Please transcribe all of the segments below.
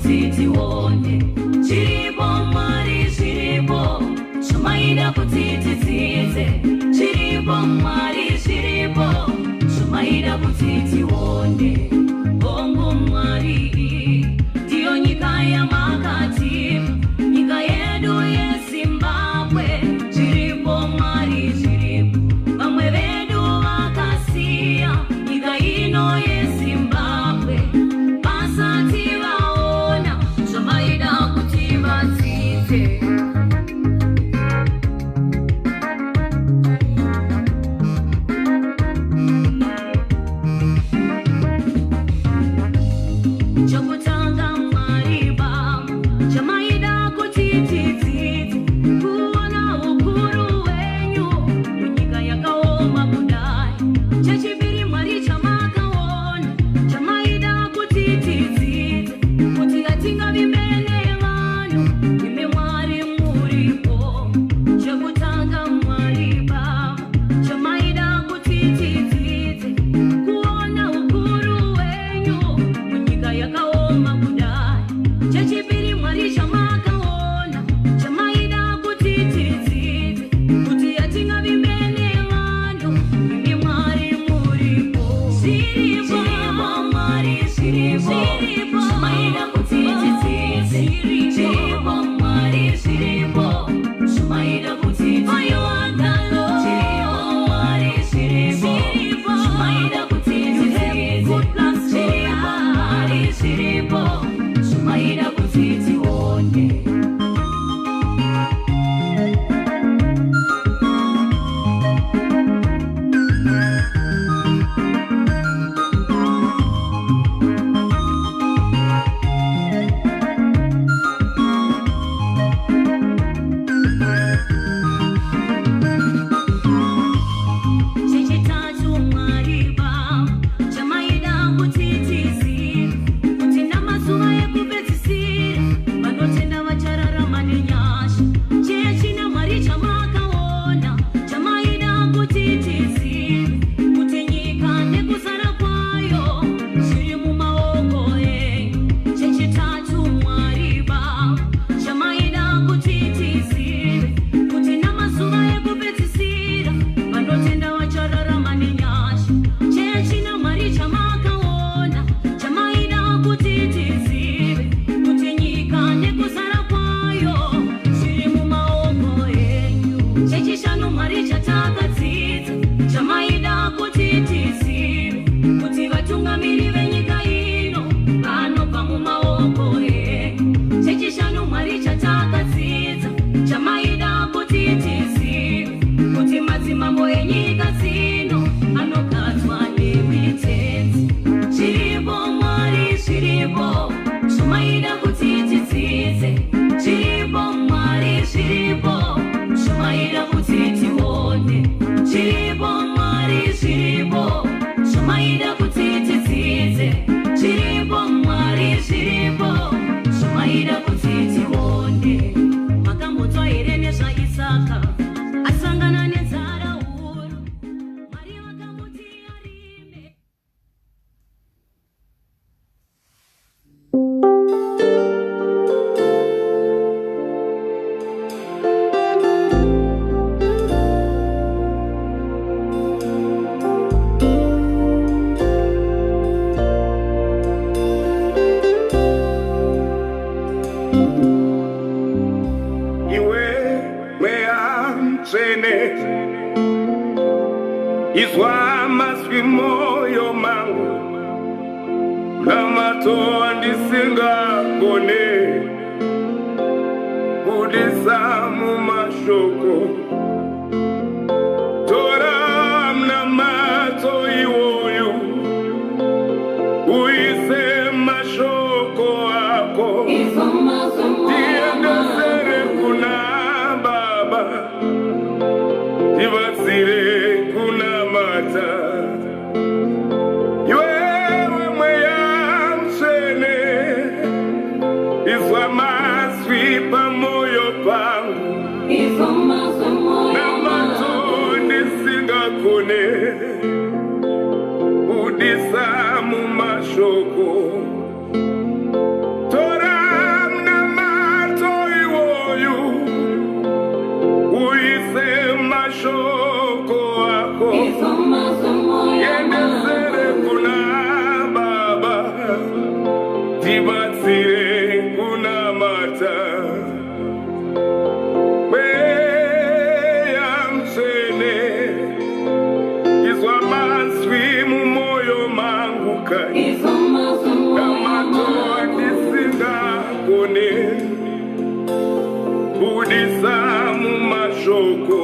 kuti tione. Chiripo Mwari chiripo, chumaida kuti tidzidze. Chiripo Mwari chiripo, chumaida kuti tione. Bongo Mwari ndiyo nyika yamakati, nyika yedu yeZimbabwe. Chiripo Mwari chiripo, vamwe vedu vakasiya nyika ino yeZimbabwe. Vasati vaona zvamaida kuti vadzidze. Chokutanga Mwari Baba, chamaida kuti tidzidze, kuona ukuru wenyu munyika yakaoma kudai. Chechipiri Mwari chamakaona, chamaida kuti tidzidze, kuti hatingavimene vanhu, imi Mwari muripo. Chokutanga Mwari Baba, chamaida kuti tidzidze, kuona ukuru wenyu munyika yakaoma kudai. Chechipiri Mwari chamakaona, chamaida kuti tidzidze, kuti hatingavimene vanhu, imi Mwari muripo. Chiripo Mwari chiripo, chamaida kuti tidzidze. Chiripo Mwari chiripo, chamaida kuti tidzidze. Chiripo Mwari chiripo, chamaida kuti tidzidze. Chiripo Mwari chiripo, chamaida kuti tione. Chechitatu Mwari Baba, chamaida kuti tizive, kuti namazuva ekupedzisira vanotenda vachararama nenyasha. Chechina Mwari chamakaona, chamaida kuti tizive, kuti nyika nekuzara kwayo zviri mumaoko enyu. Chechitatu Mwari Baba, chamaida kuti tizive, kuti namazuva ekupedzisira vanotenda vachararama nenyasha. Chechina Mwari chamakaona, chamaida kuti tizive, kuti nyika nekuzara kwayo zviri mumaoko enyu. Chechishanu Mwari chatakadzidza, chamaida kuti tizive, kuti vatungamiri venyika ino vanobva mumaoko enyu. Chechishanu Mwari chatakadzidza, chamaida kuti tizive, kuti madzimambo enyika dzino anogadzwa nemitenzi. Chiripo Mwari chiripo, chamaida kuti tidzidze. Chiripo Mwari chiripo, chamaida kuti tione. Chiripo Mwari chiripo, chamaida kuti tidzidze. Chiripo Mwari chiripo, chamaida kuti tione. Makambodzwa here nezvaIsaka asangana nenzara huru, Mwari vakamboti arime. Iwe Mweya Mtsvene, izwa mazwi moyo mangu, namato andisingagone, budisa mumashoko. Tora mnamato iwoyo, uise mashoko ako. Tiendesere kuna Baba, tivatsire kuna Mata. Iwewe Mweya Mtsvene, izwa mazwi pamoyo pangu, namato ndisingagone, budisa mumashoko. Tora tibatsire kunamata mweya msene izwa mazwi mumoyo mangu kai kamatoa ndisingakone budisa mumashoko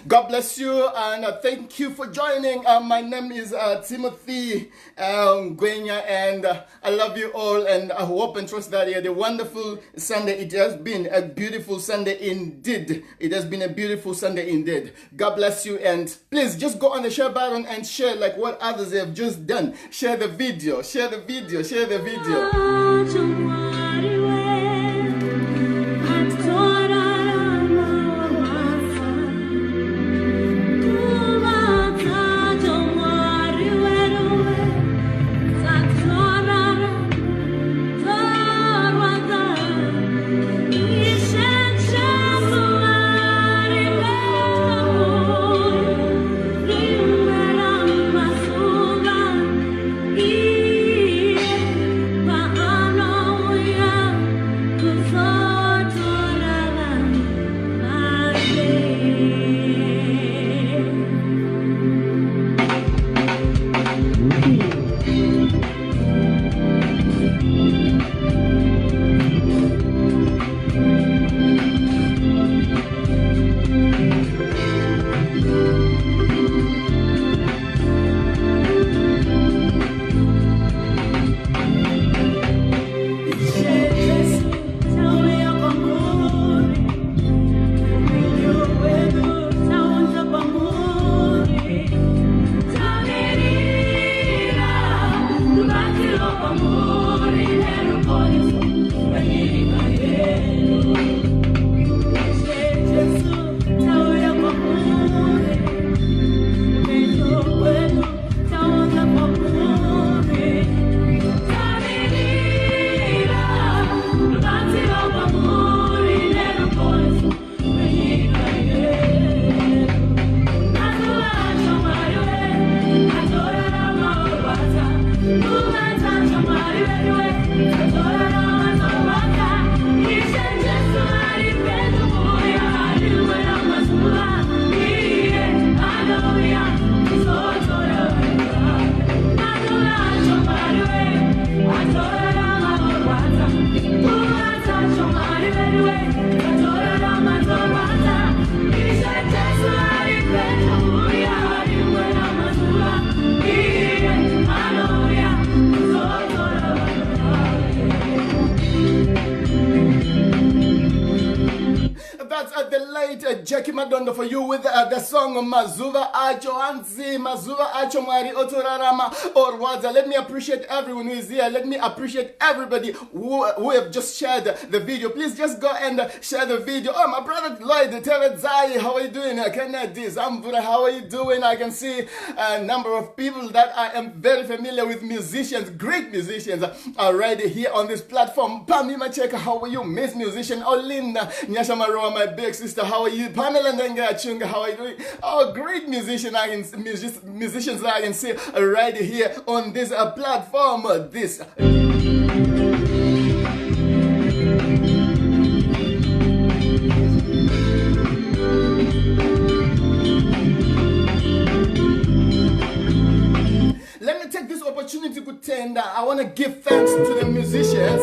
God bless you and thank you for joining. My name is Timothy Ngwenya and I love you all and I hope and trust that you had a wonderful Sunday. It has been a beautiful Sunday indeed. It has been a beautiful Sunday indeed. God bless you and please just go on the share button and share like what others have just done. Share the video, share the video, share the video. Jackie Madondo for you with the song Mazuva Acho Anzi, Mazuva Acho Mari Otorarama or Waza. Let me appreciate everyone who is here. Let me appreciate everybody who have just shared the video. Please just go and share the video. Oh, my brother Lloyd, Teredzai, how are you doing? Kennedy, Zambura, how are you doing? I can see a number of people that I am very familiar with, musicians, great musicians, already here on this platform. Pami Macheka, how are you? Miss Musician Olinda Nyashamaroa, my big sister, how are you? Pamela Ndenga Chunga, how are you doing? Oh, great musicians that I can see right here on this platform. This. Let me take this opportunity to tender. I want to give thanks to the musicians.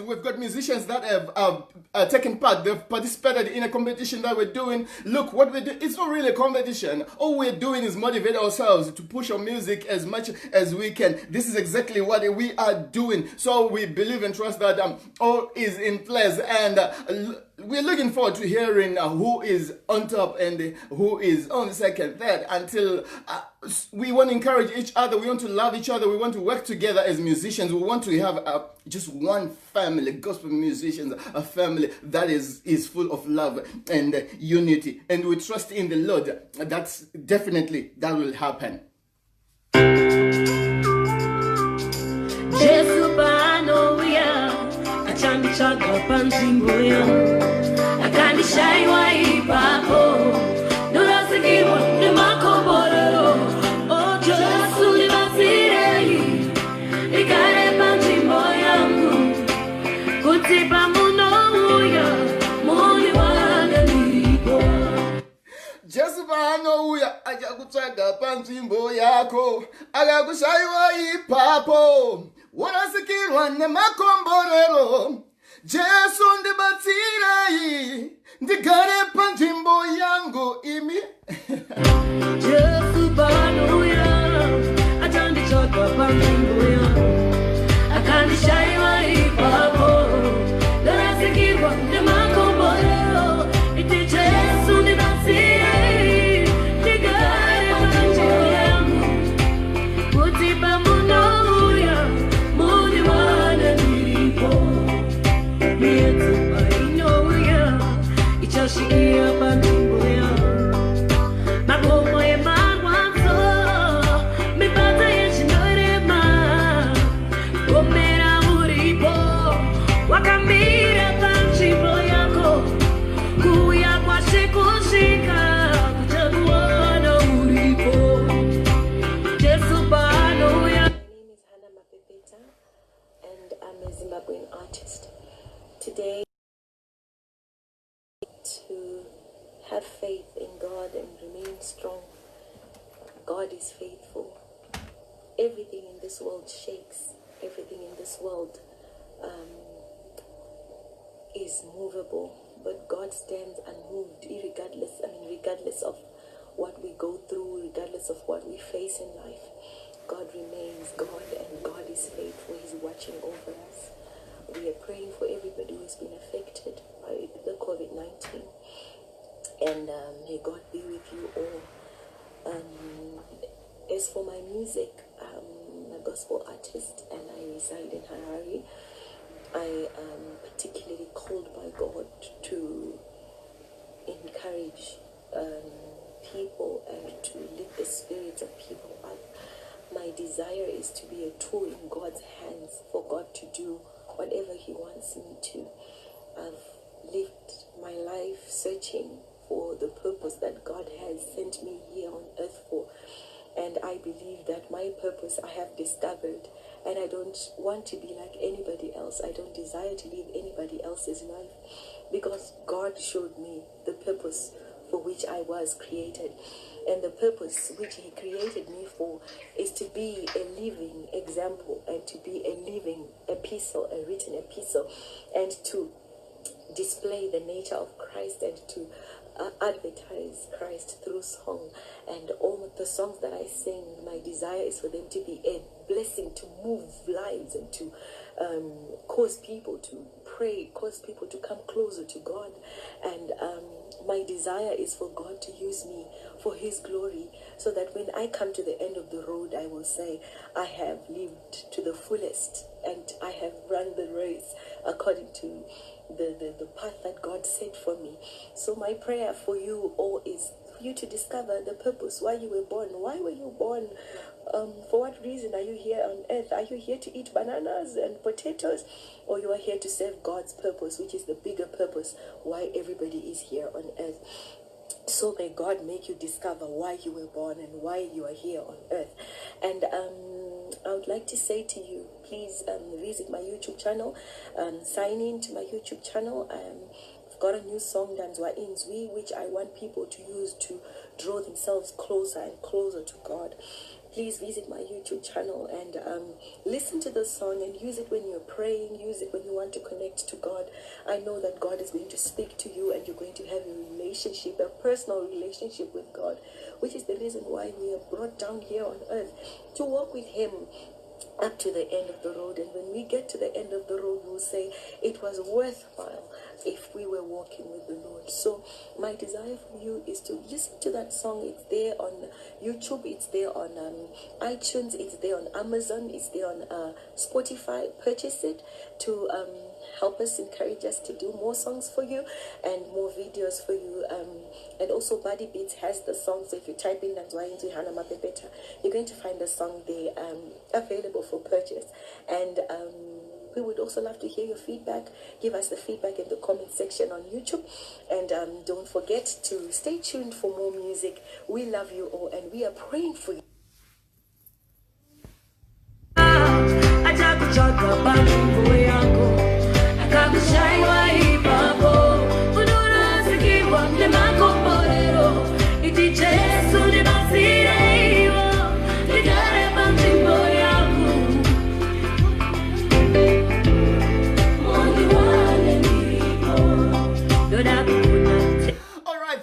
We've got musicians that have taken part. They've participated in a competition that we're doing. Look, what we do, it's not really a competition. All we're doing is motivate ourselves to push our music as much as we can. This is exactly what we are doing. So we believe and trust that all is in place, and we're looking forward to hearing who is on top and who is on second, third, until we want to encourage each other. We want to love each other. We want to work together as musicians. We want to have just one family, gospel musicians, a family that is full of love and unity. And we trust in the Lord. That's definitely, that will happen. Jesu vanouya achakutsvaga panzvimbo yako akakushaiwa ipapo warasikirwa nemakomborero. Jesu ndibatsirei ndigare panzvimbo yangu imi. Jesu vanouya achanditsvaga panzvimbo yangu akandishaiwa ipapo warasikirwa nemakomborero. Iti Jesu ndibatsirei. Artist. Today, to have faith in God and remain strong. God is faithful. Everything in this world shakes. Everything in this world is movable, but God stands unmoved, regardless of what we go through, regardless of what we face in life. God remains God, and God is faithful. He's watching over us. We are praying for everybody who has been affected by the COVID-19. And may God be with you all. As for my music, I'm a gospel artist and I reside in Harare. I am particularly called by God to encourage people and to lift the spirits of people up. My desire is to be a tool in God's hands for God to do whatever He wants me to. I've lived my life searching for the purpose that God has sent me here on earth for. And I believe that my purpose I have discovered. And I don't want to be like anybody else. I don't desire to live anybody else's life. Because God showed me the purpose for which I was created. And the purpose which He created me for is to be a living example and to be a living epistle, a written epistle, and to display the nature of Christ and to advertise Christ through song. And all the songs that I sing, my desire is for them to be a blessing blessing to move lives and to cause people to pray, cause people to come closer to God. And my desire is for God to use me for His glory, so that when I come to the end of the road, I will say, I have lived to the fullest and I have run the race according to the path that God set for me. So my prayer for you all is for you to discover the purpose, why you were born. Why were you born? For what reason are you here on earth? Are you here to eat bananas and potatoes? Or you are here to serve God's purpose, which is the bigger purpose, why everybody is here on earth? So may God make you discover why you were born and why you are here on earth. And I would like to say to you, please visit my YouTube channel, sign in to my YouTube channel. I've got a new song, Danzwa Inzwi, which I want people to use to draw themselves closer and closer to God. Please visit my YouTube channel and listen to the song and use it when you're praying, use it when you want to connect to God. I know that God is going to speak to you and you're going to have a relationship, a personal relationship with God, which is the reason why we are brought down here on earth, to walk with Him up to the end of the road. And when we get to the end of the road, we'll say it was worthwhile if we were walking with the Lord. So my desire for you is to listen to that song. It's there on YouTube, it's there on iTunes, it's there on Amazon, it's there on Spotify. Purchase it to help us, encourage us to do more songs for you and more videos for you. And also Body Beats has the song, so if you type in Ngwenya into Mapepeta, you're going to find the song there available for purchase. And we would also love to hear your feedback. Give us the feedback in the comment section on YouTube. And don't forget to stay tuned for more music. We love you all and we are praying for you.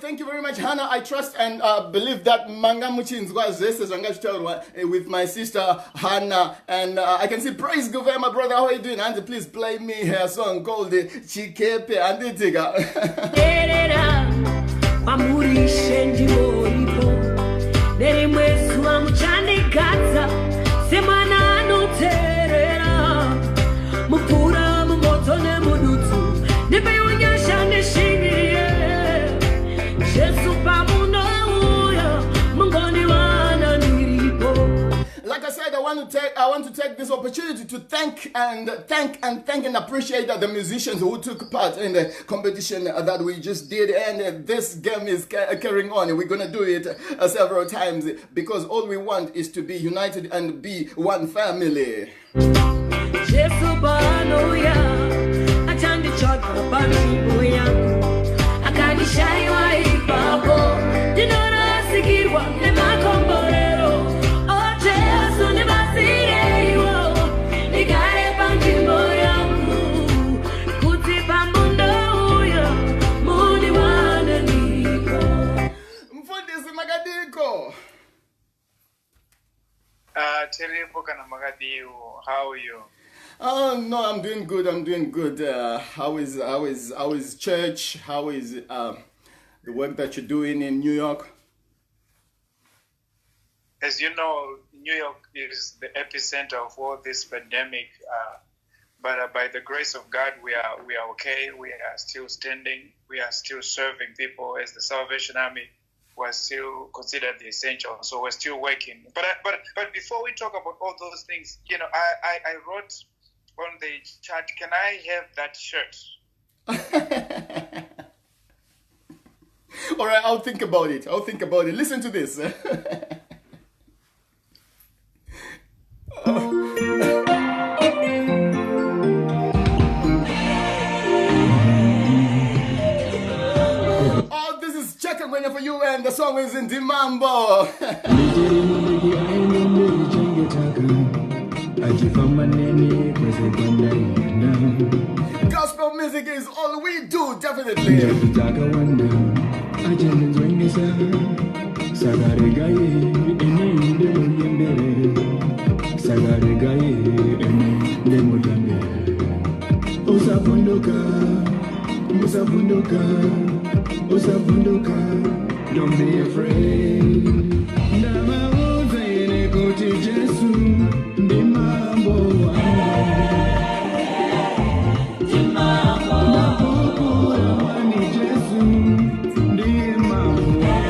Thank you very much, Hannah. I trust and believe that Manga Muchinzwa Zese with my sister Hannah. And I can see Praise Guvema, my brother. How are you doing? And please play me her song called Chikepe Anditiga. Like I said, I want to take this opportunity to thank and appreciate the musicians who took part in the competition that we just did. And this game is carrying on. We're gonna do it several times because all we want is to be united and be one family. How are you? Oh no, I'm doing good. How is church? How is the work that you're doing in New York? As you know, New York is the epicenter of all this pandemic. But by the grace of God, we are okay. We are still standing. We are still serving people as the Salvation Army. We're still considered the essential, so we're still working. But before we talk about all those things, you know, I wrote on the chat, can I have that shirt? All right, I'll think about it. Listen to this. Ngwenya for you, and the song is in Dimambo. Gospel music is all we do, definitely. Sagalegaye, Nemotambe. Osapunduka, Osapunduka, don't be afraid. Ndama uzayene kuti Jesu, ndi mambo wangu. Nakukura wani Jesu, ndi mambo wangu.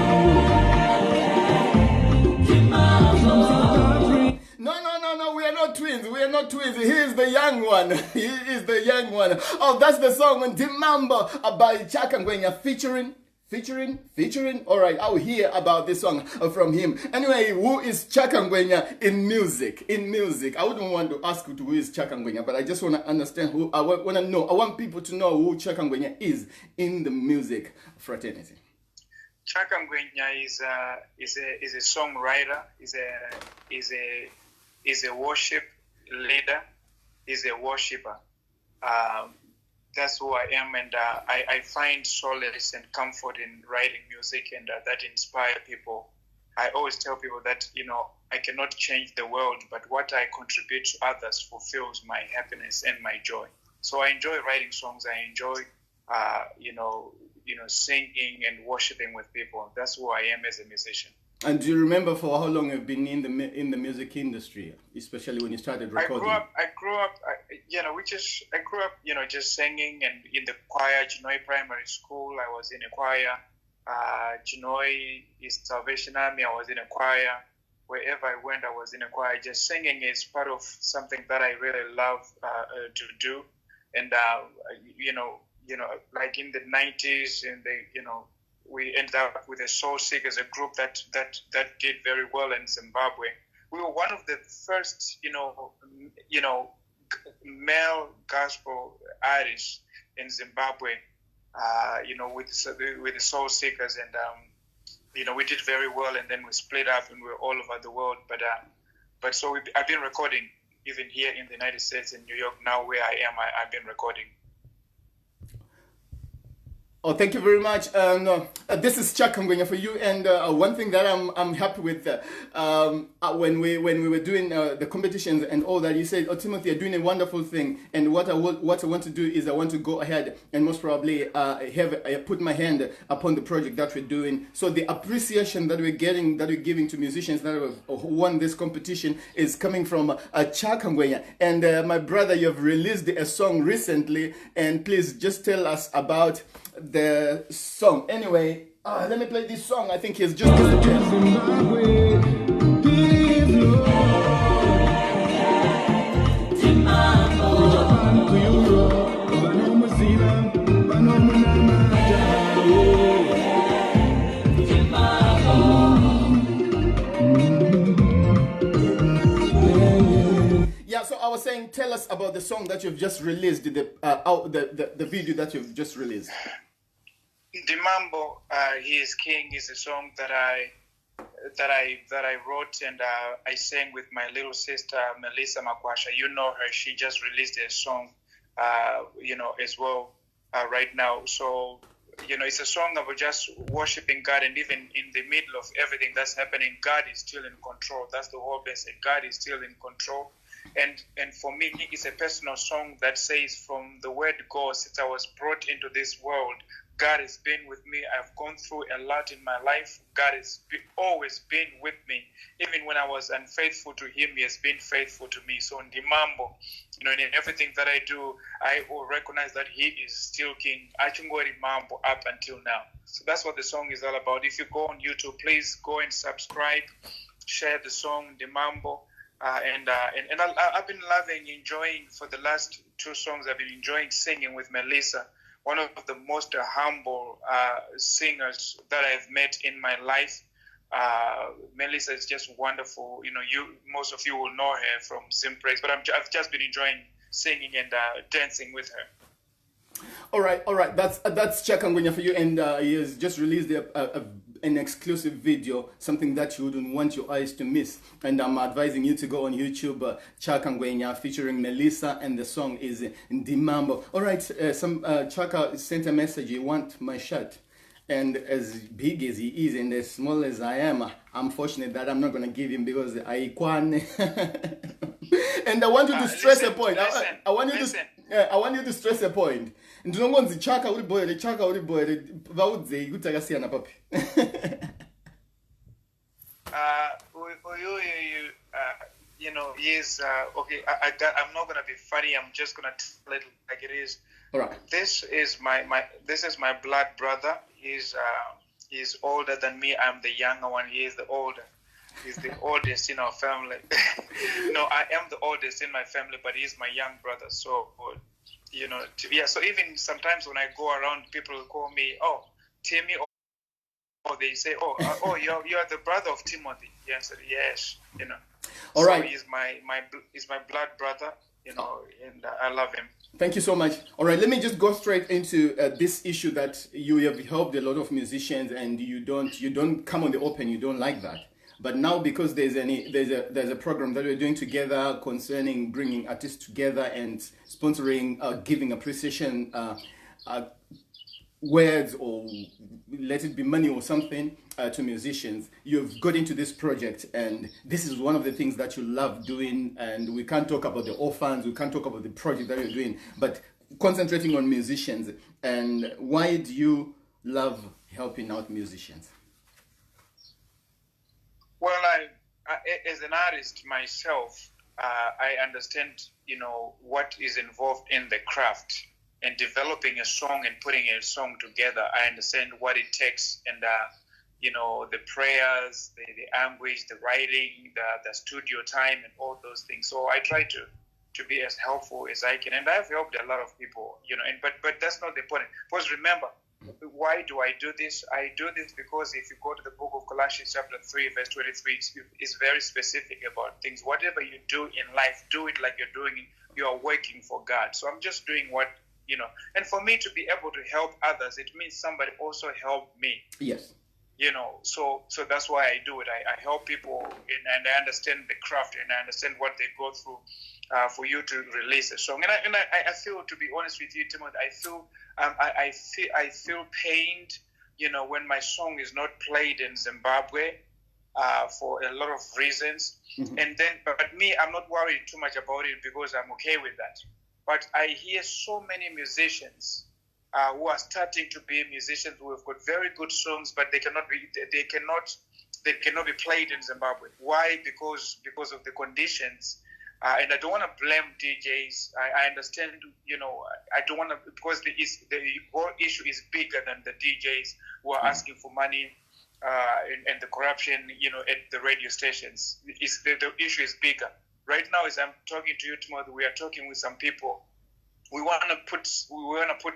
No, we are not twins. We are not twins. He is the young one. He is the young one. Oh, that's the song Ndimambo by Chaka Ngwenya featuring. All right, I'll hear about this song from him. Anyway, who is Chaka Ngwenya in music? I wouldn't want to ask you who is Chaka Ngwenya, but I just want to understand who. I want to know. I want people to know who Chaka Ngwenya is in the music fraternity. Chaka Ngwenya is a songwriter, is a worship leader, is a worshiper. That's who I am, and I find solace and comfort in writing music, and that inspire people. I always tell people that, I cannot change the world, but what I contribute to others fulfills my happiness and my joy. So I enjoy writing songs. I enjoy, singing and worshiping with people. That's who I am as a musician. And do you remember for how long you've been in the music industry, especially when you started recording? I grew up, just singing and in the choir. Chinoi Primary School, I was in a choir. Chinoi East Salvation Army, I was in a choir. Wherever I went, I was in a choir. Just singing is part of something that I really love to do. And like in the 90s, we ended up with the Soul Seekers, a group that did very well in Zimbabwe. We were one of the first, male gospel artists in Zimbabwe, with the Soul Seekers, and we did very well. And then we split up, and we were all over the world. But so I've been recording even here in the United States, in New York. Now where I am, I've been recording. Oh, thank you very much. This is Chaka Ngwenya for you. And one thing that I'm happy with, when we were doing the competitions and all that, you said, "Oh, Timothy, you're doing a wonderful thing." And what I want to do is I want to go ahead and most probably put my hand upon the project that we're doing. So the appreciation that we're giving to musicians that have won this competition is coming from Chaka Ngwenya. And my brother, you've released a song recently, and please just tell us about the song. Anyway, let me play this song. I think he's just Yeah, so I was saying, tell us about the song that you've just released, the video that you've just released. Ndimambo, He is King, is a song that I wrote, and I sang with my little sister Melissa Makwasha. You know her; she just released a song, as well right now. So it's a song about just worshiping God, and even in the middle of everything that's happening, God is still in control. That's the whole message. God is still in control. And for me, it's a personal song that says, from the word go, since I was brought into this world, God has been with me. I've gone through a lot in my life. God has always been with me. Even when I was unfaithful to Him, He has been faithful to me. So Ndimambo, in everything that I do, I will recognize that He is still King. Achungori Mambo up until now. So that's what the song is all about. If you go on YouTube, please go and subscribe, share the song Ndimambo. And I've been enjoying for the last two songs. I've been enjoying singing with Melissa, one of the most humble singers that I've met in my life. Melissa is just wonderful. Most of you will know her from Simpraise, but I've just been enjoying singing and dancing with her. All right. That's Chaka Ngwenya for you, and he has just released an exclusive video, something that you wouldn't want your eyes to miss. And I'm advising you to go on YouTube, Chaka Ngwenya featuring Melissa, and the song is Ndimambo. All right, Chaka sent a message. You want my shirt? And as big as he is and as small as I am, I'm fortunate that I'm not going to give him because I kwan. And I want you to stress a point. I want you to I want you to stress a point. Ndinongonzi chaka uri boy vaudze kuti akasiyana papi. He's okay. I'm not gonna be funny. I'm just gonna tell it like it is. All right. This is my blood brother. He's older than me. I'm the younger one. He is the older. He's the oldest in our family. No, I am the oldest in my family, but he's my young brother. So, so even sometimes when I go around, people call me, oh, Timmy, or they say, oh, you're the brother of Timothy. Yes, yes, All so right. he's my blood brother, and I love him. Thank you so much. All right, let me just go straight into this issue that you have helped a lot of musicians, and you don't come on the open. You don't like that. But now, because there's a program that we're doing together concerning bringing artists together and sponsoring, giving appreciation words, or let it be money or something to musicians, you've got into this project, and this is one of the things that you love doing. And we can't talk about the orphans, we can't talk about the project that you're doing, but concentrating on musicians. And why do you love helping out musicians? Well, I as an artist myself, I understand, what is involved in the craft and developing a song and putting a song together. I understand what it takes, and the prayers, the anguish, the writing, the studio time, and all those things. So I try to be as helpful as I can, and I've helped a lot of people, but that's not the point. Because remember, why do I do this? I do this because if you go to the book of Colossians chapter 3, verse 23, it's very specific about things. Whatever you do in life, do it like you are working for God. So I'm just doing what, and for me to be able to help others, it means somebody also helped me. Yes. So that's why I do it. I help people, and I understand the craft, and I understand what they go through for you to release a song. And I feel, to be honest with you, Timothy, I feel pained, when my song is not played in Zimbabwe for a lot of reasons. Mm-hmm. But me, I'm not worried too much about it because I'm okay with that. But I hear so many musicians who are starting to be musicians who have got very good songs, but they cannot be played in Zimbabwe. Why? Because of the conditions. And I don't want to blame DJs. I understand, I don't want to, because the whole issue is bigger than the DJs who are asking for money and the corruption, at the radio stations. The issue is bigger. Right now, as I'm talking to you, Timothy, we are talking with some people. We want to put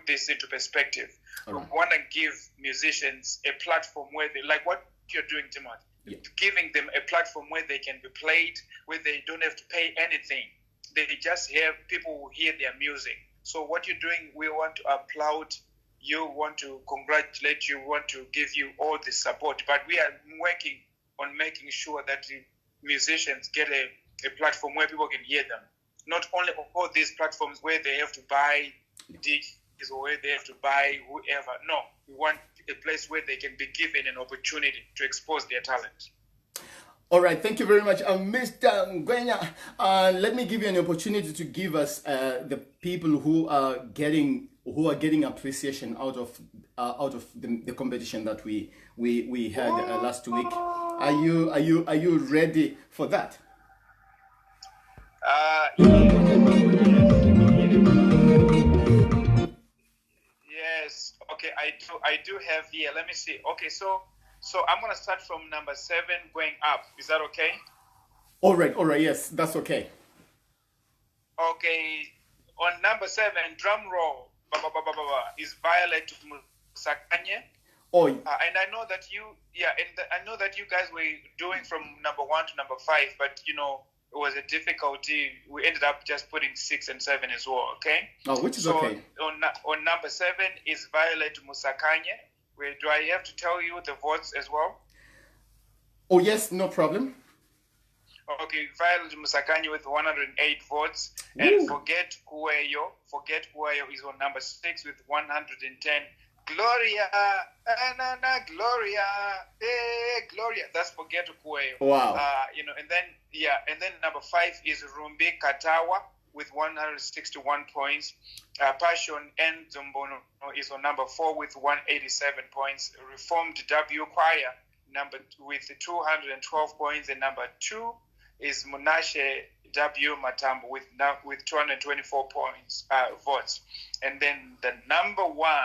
this into perspective. Right. We want to give musicians a platform where they, like what you're doing, Timothy. Yeah. Giving them a platform where they can be played, where they don't have to pay anything. They just have people who hear their music. So what you're doing, we want to applaud you, want to congratulate you, want to give you all the support. But we are working on making sure that the musicians get a platform where people can hear them. Not only all these platforms where they have to buy DJs or where they have to buy whoever. No, we want a place where they can be given an opportunity to expose their talent. All right, thank you very much, Mr. Ngwenya. Let me give you an opportunity to give us the people who are getting appreciation out of the competition that we had last week. Are you ready for that? Yes. Okay, I do have here. Let me see. Okay, so I'm gonna start from number 7 going up. Is that okay? All right. Yes, that's okay. Okay. On number 7, drum roll, is Violet Musakanye. Oh. And I know that I know that you guys were doing from number 1 to number 5, but it was a difficulty. We ended up just putting 6 and 7 as well, okay? Oh, which is okay. On number 7 is Violet Musakanye. Do I have to tell you the votes as well? Oh, yes, no problem. Okay, Violet Musakanye with 108 votes. Ooh. And Forget Kueyo is on number 6 with 110. Gloria, Anana, Gloria, Gloria. That's Forget Kueo. Wow. And then number 5 is Rumbie Gatawa with 161 points. Passion and Zombono is on number 4 with 187 points. Reformed W Choir with 212 points, and number 2 is Munashe W Matambo with 224 points votes, and then the number 1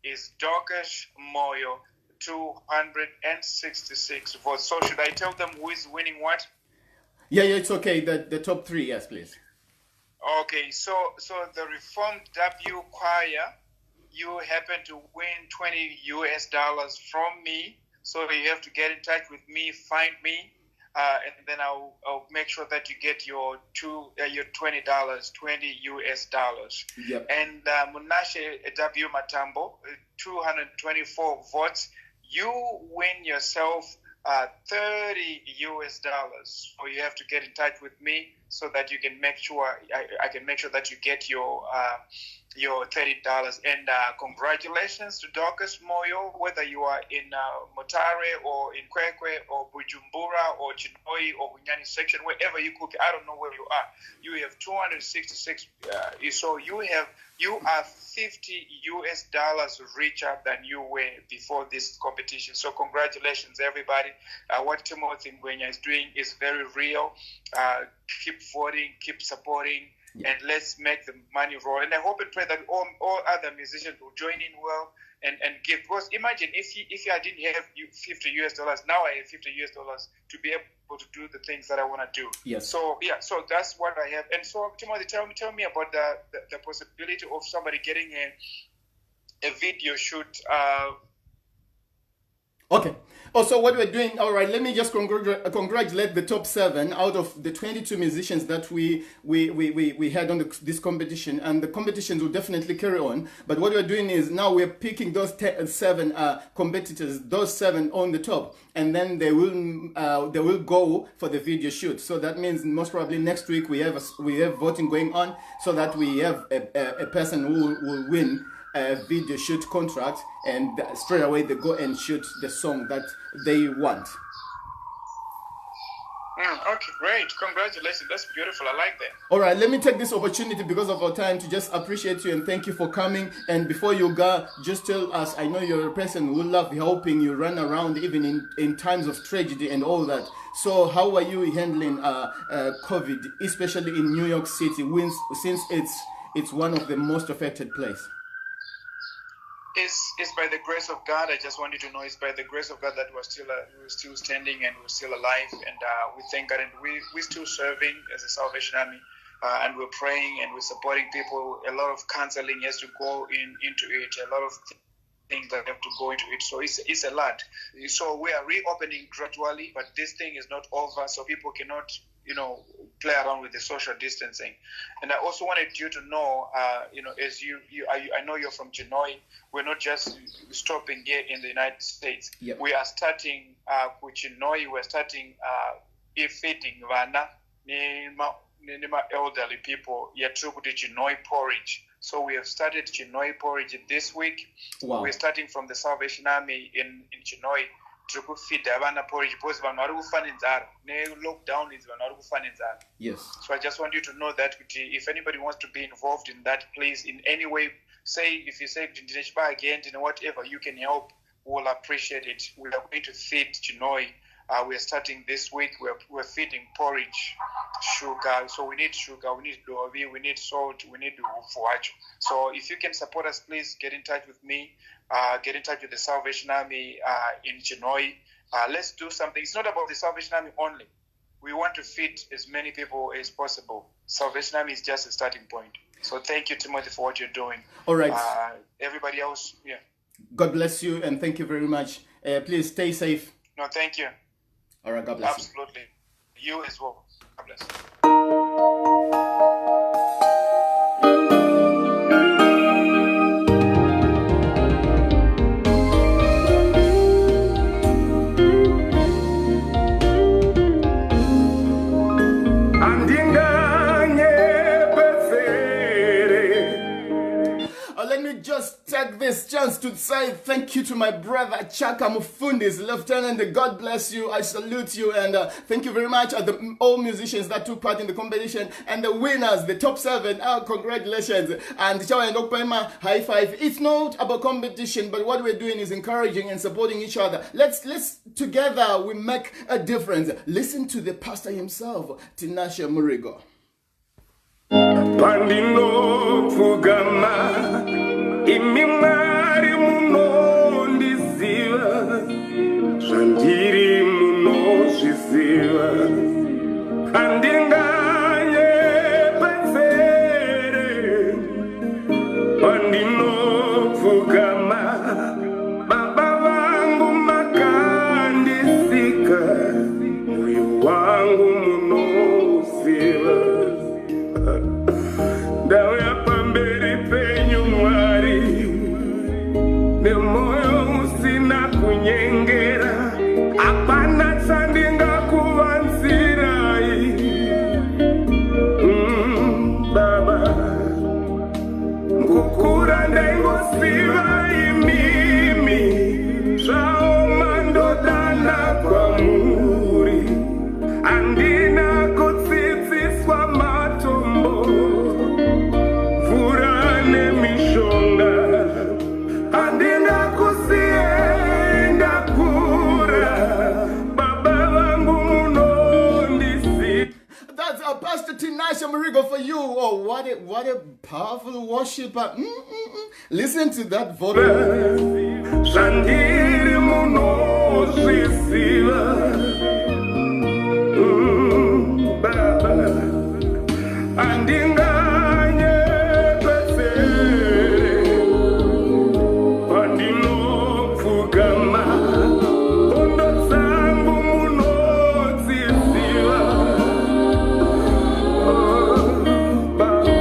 is Dorcas Moyo, 266 votes. So should I tell them who is winning what? Yeah, it's okay. The top 3, yes, please. Okay, so the Reformed W Choir, you happen to win $20 from me. So you have to get in touch with me, find me, and then I'll make sure that you get your $20, $20. Yep. And Munashe W Matambo, 224 votes. You win yourself $30. So you have to get in touch with me so that you can make sure I can make sure that you get your $30. And congratulations to Dorcas Moyo, whether you are in Motare or in Kwekwe or Bujumbura or Chinoi or Ngwenya section, wherever you could be. I don't know where you are. You have 266. So you are $50 richer than you were before this competition. So congratulations, everybody. What Timothy Ngwenya is doing is very real. Keep voting, keep supporting. Yeah. And let's make the money roll. And I hope and pray that all other musicians will join in well and give. Because imagine if I didn't have $50, now I have $50 to be able to do the things that I want to do. Yes. So so that's what I have. And so Timothy, tell me about the possibility of somebody getting a video shoot. Okay. Also, what we're doing, all right, let me just congratulate the top 7 out of the 22 musicians that we had on this competition, and the competitions will definitely carry on. But what we're doing is now we're picking those 7 competitors, those 7 on the top, and then they will go for the video shoot. So that means most probably next week we have voting going on, so that we have a person who will win a video shoot contract, and straight away they go and shoot the song that they want. Okay, great. Congratulations. That's beautiful. I like that. All right, let me take this opportunity because of our time to just appreciate you and thank you for coming. And before you go, just tell us, I know you're a person who love helping you run around even in times of tragedy and all that. So how are you handling COVID, especially in New York City, since it's one of the most affected places? It's by the grace of God. I just want you to know it's by the grace of God that we're still standing and we're still alive, and we thank God, and we're still serving as a Salvation Army, and we're praying and we're supporting people. A lot of counseling has to go into it. A lot of things that have to go into it. So it's a lot. So we are reopening gradually, but this thing is not over. So people cannot play around with the social distancing. And I also wanted you to know, as I know you're from Chinoi, we're not just stopping here in the United States. Yep. We are starting with Chinoi, we're starting feeding vana, elderly people, yatukuti Chinoi porridge. So we have started Chinoi porridge this week. Wow. We're starting from the Salvation Army in Chinoi. Lockdown is Yes. So I just want you to know that if anybody wants to be involved in that, please, in any way, if you say again, whatever you can help, we'll appreciate it. We are going to feed Chinoi. We are starting this week. We're feeding porridge, sugar. So we need sugar, we need dovi, we need salt, we need ufuacho. So if you can support us, please get in touch with me. Get in touch with the Salvation Army in Chinoi. Let's do something. It's not about the Salvation Army only. We want to feed as many people as possible. Salvation Army is just a starting point. So thank you, Timothy, for what you're doing. All right. Everybody else, yeah. God bless you and thank you very much. Please stay safe. No, thank you. All right, God bless Absolutely. You as well. God bless. Let me just take take this chance to say thank you to my brother Chaka Mufundis, Lieutenant. God bless you. I salute you, and thank you very much. All musicians that took part in the competition and the winners, the top 7. Congratulations. And Chawa and Okpema, high five. It's not about competition, but what we're doing is encouraging and supporting each other. Let's together we make a difference. Listen to the pastor himself, Tinashe Murigo. Pandino fugama imimari muno ndisiva Shandiri muno shisiva Andinganye pezere Pandino fugama Baba wangu makandisika Moyo wangu muno siva Dawe ya pamberi penyu mwari Ne moyo usina kunyengera Apana sandinga kuvansirai Baba Mkukura ndengo siva imimi Sao mando dana kwa muri Andina kutsitsi swa matombo Furane mishonga Andina kusienda kura Baba wangu munondisi. That's Pastor Tinashe Murigo for you. Oh, what a powerful worshiper. Listen to that voice. Shandiri muno sisiva Baba Andinganye pesere Pandino fugama Ondo sangu muno sisiva Baba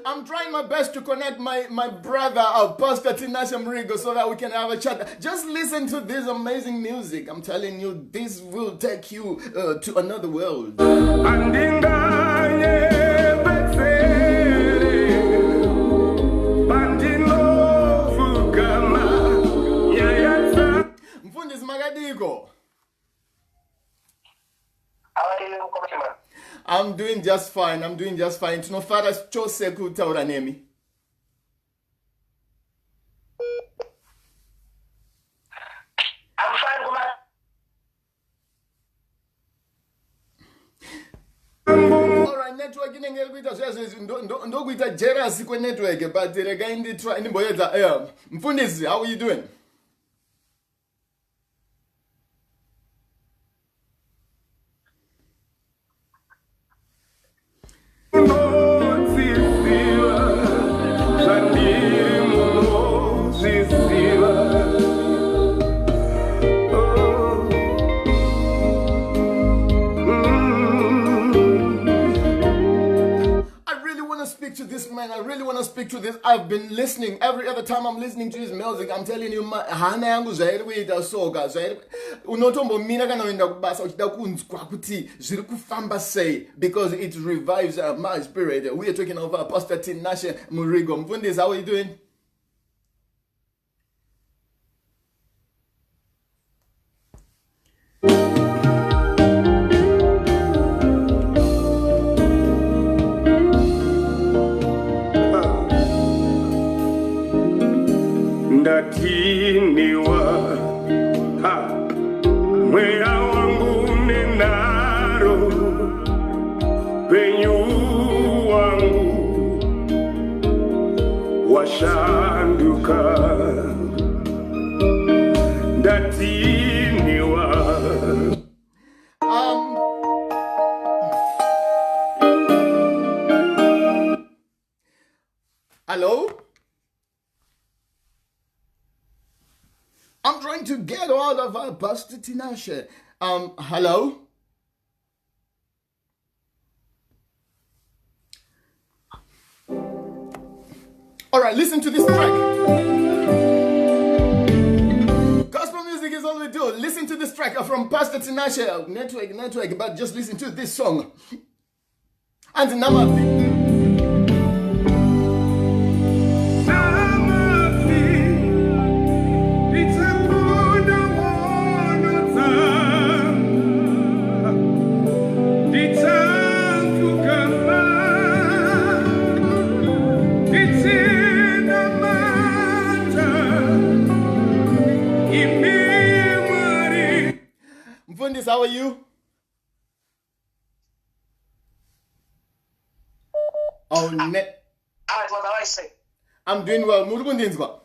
I'm trying my best to connect my brother, Pastor Tinashe Murigo, so that we can have a chat. Just listen to this amazing music. I'm telling you, this will take you to another world. Andinganye pesere Pandino fugama Yayasa Mfundis Magadiko. I'm doing just fine. Tino Father chose kutaura nemi. I'm fine, Kuma. Alright, network inenge kuita zvese ndo kuita jealous kwe network, but rega indi try ndimboyedza. Mfundisi, how are you doing? To this man, I really want to speak to this. I've been listening every other time I'm listening to his music. I'm telling you, hana yangu zairi kuita soga zairi unotombo mina kana uenda kubasa uchida kunzwa kuti zviri kufamba sei, because it revives my spirit. We are talking about Pastor Tinashe Murigo. Mfundisi, how are you doing? Ndatiniwa Mwea wangu nenaro Penyu wangu Washanduka Ndatiniwa Hello? I'm trying to get all of Pastor Tinashe. Hello? All right, listen to this track. Gospel music is all we do. Listen to this track from Pastor Tinashe. Network, but just listen to this song. And Namathi. are you? Oh, How was I say? I'm doing well. Murugundinzwa.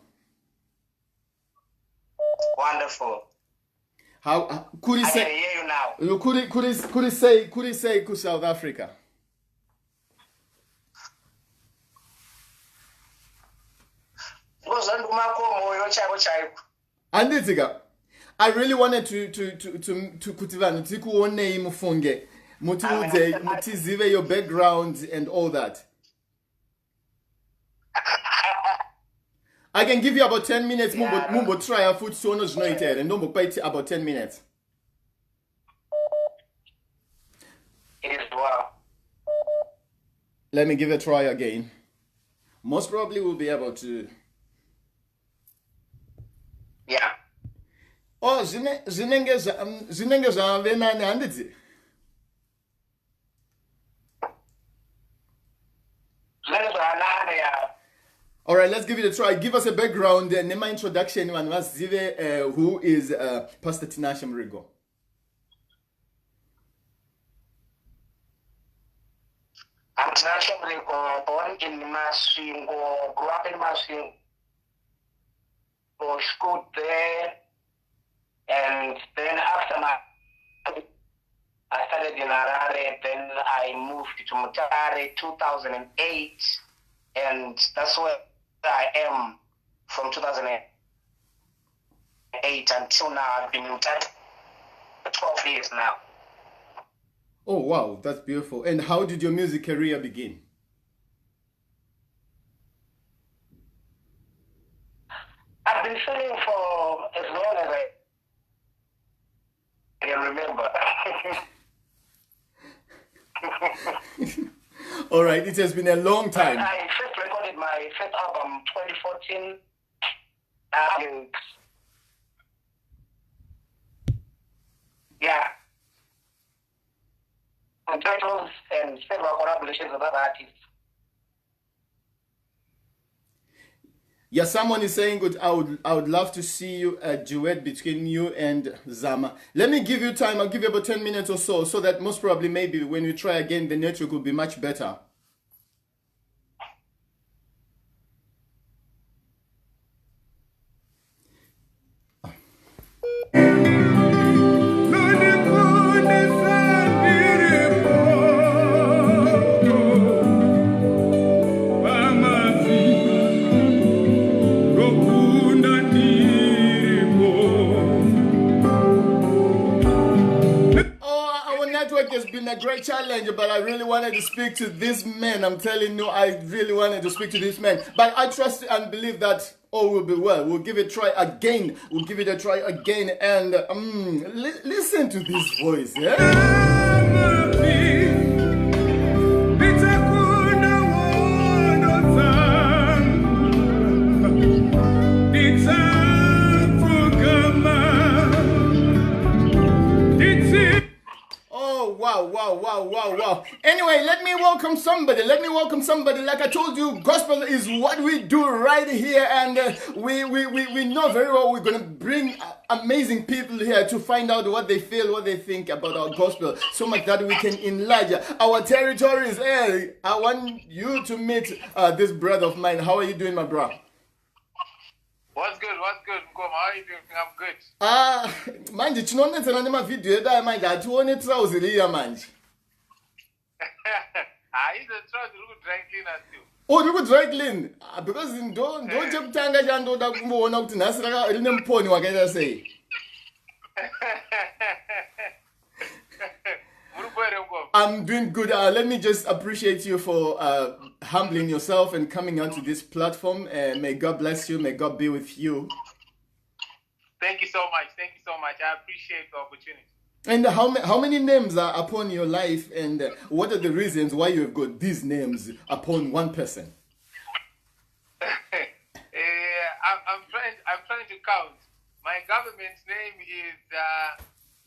Wonderful. How could he I can say? hear you now. Could he say to South Africa? Anditika, I really wanted to kuti vanhu tikuonei mufunge mutiudze mutizive your background and all that. I can give you about 10 minutes. Mumbo try a foot so no zvinoita and don't buy about 10 minutes. It is well. Let me give it a try again. Most probably we'll be able to. Yeah. Oh, zvinenge zvave nani handiti? All right, let's give it a try. Give us a background and my introduction. Who is Pastor Tinashe Mrigo? I'm Tinashe Mrigo, born in Masvingo, grew up in Masvingo, schooled there, and then after I started in Harare, then I moved to Mutare 2008, and that's where I am from 2008 until now. I've been in Mutare for 12 years now. Oh, wow, that's beautiful. And how did your music career begin? I've been singing for as long as I can remember. All right, it has been a long time. I first recorded my first album 2014. Yeah. And titles and several collaborations with other artists. Yeah, someone is saying good. I would love to see you a duet between you and Zama. Let me give you time. I'll give you about 10 minutes or so that most probably maybe when you try again, the network will be much better. Has been a great challenge, but I really wanted to speak to this man. I'm telling you, I really wanted to speak to this man. But I trust and believe that all will be well. We'll give it a try again. We'll give it a try again. And listen to this voice, yeah? Wow. Anyway, let me welcome somebody. Like I told you, gospel is what we do right here. And we know very well we're going to bring amazing people here to find out what they feel, what they think about our gospel. So much that we can enlarge our territories. Hey, I want you to meet this brother of mine. How are you doing, my bro? What's good, Ngoma? How are you doing? I'm good. Manje, chinonetsana nemavideo edayo manje hatione trouser iya manje. Is the trouser look dry cleaner still? Oh, look dry clean. Because don't chekutanga chandoda kumboona kuti nhasi rine muponi wakaita sei. I'm doing good. Let me just appreciate you for humbling yourself and coming onto this platform. May God bless you. May God be with you. Thank you so much. I appreciate the opportunity. And how many names are upon your life, and what are the reasons why you have got these names upon one person? I'm trying to count. My government's name is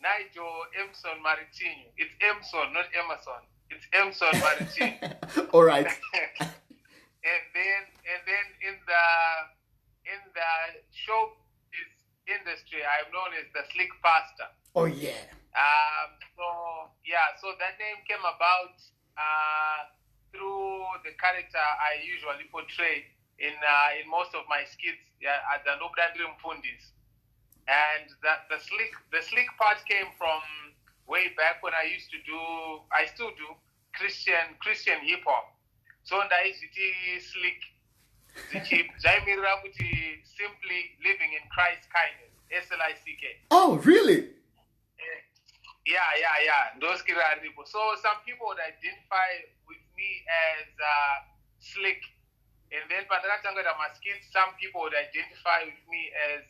Nigel Emson Maritinho. It's Emson, not Emerson. It's Emson Maritinho. All right. and then in the show industry, I'm known as the Slick Pastor. Oh yeah. So that name came about through the character I usually portray in most of my skits. Yeah, at the Nobrandri Mfundis, and the slick part came from way back when I still do Christian hip hop. So ndaizviti slick zvaimirira kuti simply living in Christ kindness, SLICK. Oh, really? Yeah. Those people. So some people would identify with me as slick, and then some people would identify with me as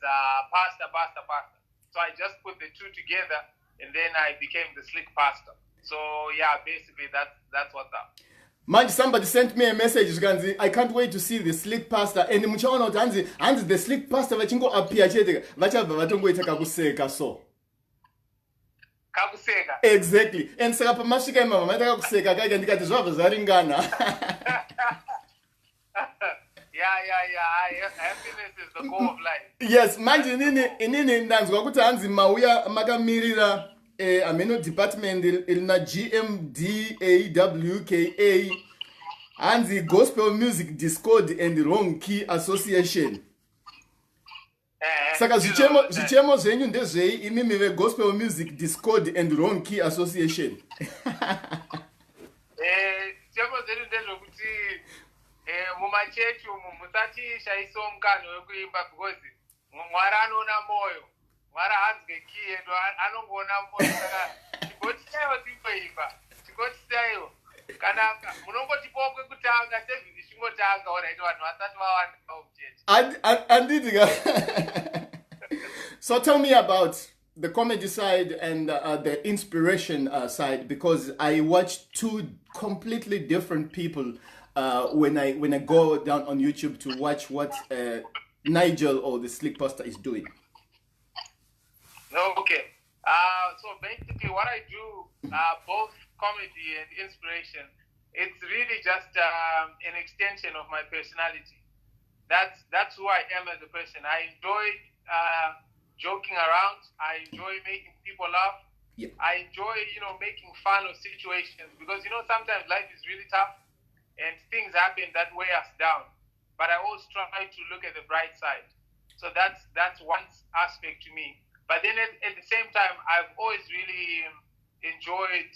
pastor. So I just put the two together, and then I became the slick pastor. So yeah, basically that's what's up. Man, somebody sent me a message. I can't wait to see the slick pastor. And muchaona kuti hanzi the slick pastor vachingo appear chete vachabva vatongoita kakuseka so. Kakuseka. Exactly. And saka pamasvika imama maita kakuseka kaika ndikati zvabva zvaringana. Yeah. Happiness is the goal of life. Yes, manje inini ndanzwa kuti hanzi mauya makamirira ameno department ilina GMDAWKA hanzi Gospel Music Discord and Wrong Key Association. Saka zvichemo zvenyu ndezvei imimi veGospel Music Discord and Wrong Key Association? Zvichemo zvedu ndezvokuti mumachechi umu musati shaiso mukano wekuimba because Mwari anoona moyo. Mwari hanzwe key ndo anongoona moyo. Saka chigotisayo timboimba. Chigotisayo. Kana munongotipawo kwekutanga sevhisi chingotanga alright vanhu vasati vawanda muchechi. Andidika. So tell me about the comedy side and the inspiration side, because I watch two completely different people when I go down on YouTube to watch what Nigel or the Slick Pastor is doing. Okay. So basically what I do, both comedy and inspiration, it's really just an extension of my personality. That's who I am as a person. I enjoy joking around. I enjoy making people laugh. Yeah. I enjoy, making fun of situations because, sometimes life is really tough and things happen that weigh us down. But I always try to look at the bright side. So that's one aspect to me. But then at the same time, I've always really enjoyed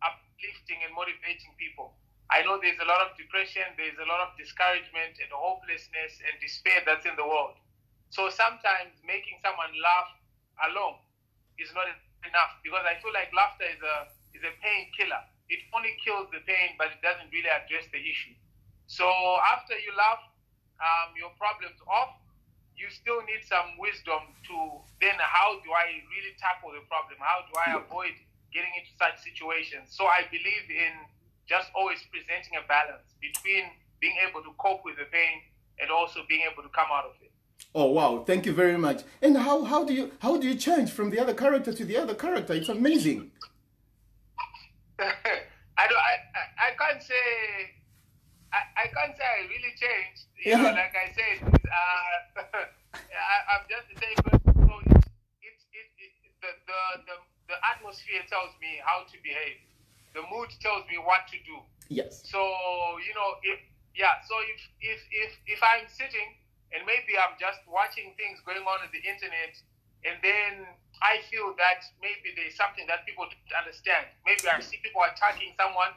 uplifting and motivating people. I know there's a lot of depression, there's a lot of discouragement and hopelessness and despair that's in the world. So sometimes making someone laugh alone is not enough because I feel like laughter is a painkiller. It only kills the pain, but it doesn't really address the issue. So after you laugh your problems off, you still need some wisdom to then how do I really tackle the problem? How do I avoid getting into such situations? So I believe in just always presenting a balance between being able to cope with the pain and also being able to come out of it. Oh wow, thank you very much. And how do you change from the other character to the other character? It's amazing. I can't say I really changed. Like I said, I'm just the same person. So the atmosphere tells me how to behave. The mood tells me what to do. Yes. So if I'm sitting and maybe I'm just watching things going on the internet, and then I feel that maybe there's something that people don't understand. Maybe I see people attacking someone,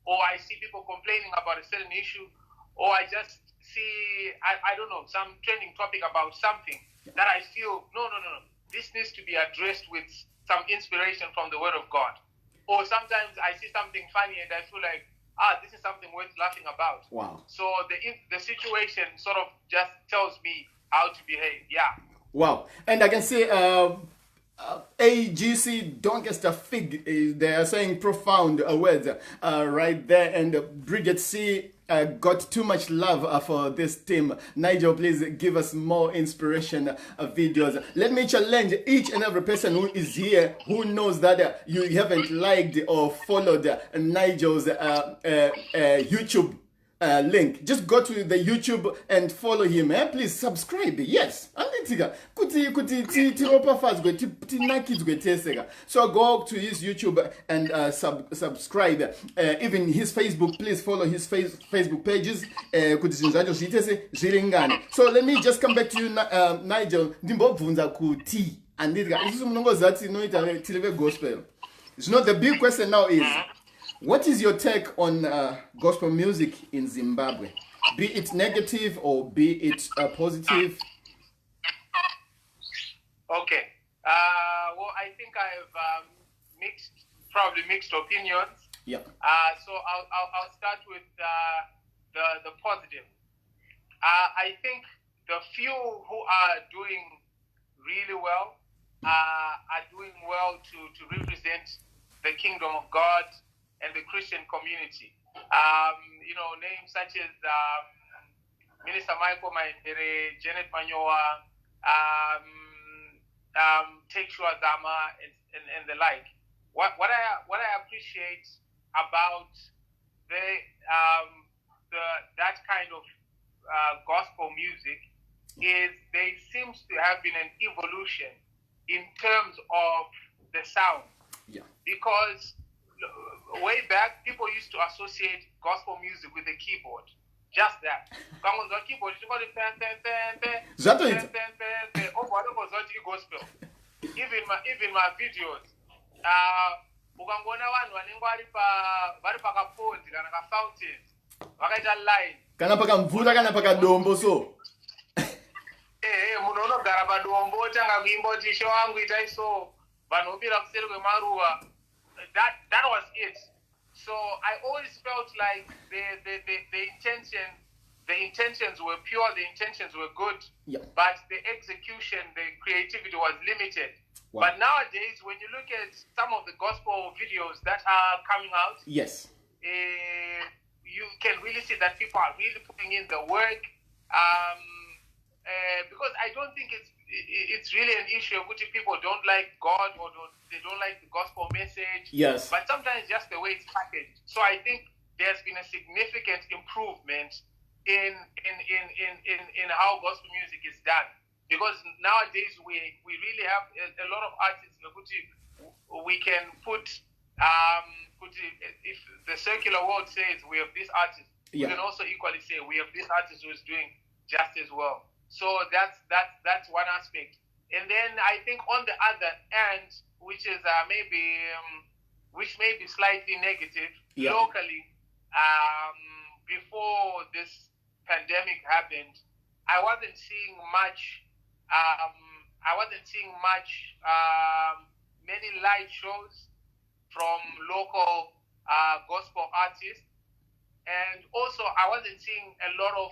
or I see people complaining about a certain issue, or I just see, I don't know, some trending topic about something that I feel, no. This needs to be addressed with some inspiration from the Word of God. Or sometimes I see something funny and I feel like, this is something worth laughing about. Wow. So the situation sort of just tells me how to behave. Yeah. Wow. And I can say AGC Doncaster Fig, they are saying profound words right there. And Bridget C got too much love for this team. Nigel, please give us more inspiration videos. Let me challenge each and every person who is here who knows that you haven't liked or followed Nigel's YouTube link. Just go to the YouTube and follow him. Please subscribe. Yes. zvakuitika kuti tiropafadzwe tinakidzwe teseka. So go to his YouTube and subscribe. Even his Facebook, please follow his Facebook pages. Kuti zvinhu zvacho zviite zviringane. So let me just come back to you, Nigel. Ndimbobvunza kuti andidya isusu munongoziva kuti tinoita tiri vegospel. The big question now is, what is your take on gospel music in Zimbabwe? Be it negative or be it positive? Okay. Well, I think I have probably mixed opinions. Yeah. So I'll start with the positive. I think the few who are doing really well are doing well to represent the kingdom of God and the Christian community. Names such as Minister Michael Maendere, Janet Manyoa, Tekshua Zama, and the like. What I appreciate about that kind of gospel music is there seems to have been an evolution in terms of the sound. Yeah. Because way back, people used to associate gospel music with the keyboard. Just that. Keyboard, gospel. Even my videos. Ukangona vanhu vanenge vari pakaponzi kana kafountain vakaita line kana pakamvura kana pakadombo so munhu unogara padombo otanga kuimba kuti ishe wangu itai so vanhu vopira kuseri kwemaruva. That was it. So I always felt like the intentions were pure, the intentions were good, yeah. But the execution, the creativity was limited. Wow. But nowadays, when you look at some of the gospel videos that are coming out, yes, you can really see that people are really putting in the work. Because I don't think it's really an issue of which people don't like God or they don't like the gospel message. Yes. But sometimes just the way it's packaged. So I think there's been a significant improvement in how gospel music is done. Because nowadays we really have a lot of artists which we can put if the secular world says we have this artist, yeah. We can also equally say we have this artist who is doing just as well. So that's one aspect. And then I think on the other end, which is which may be slightly negative, yeah. Locally, before this pandemic happened, I wasn't seeing much. Many live shows from local gospel artists, and also I wasn't seeing a lot of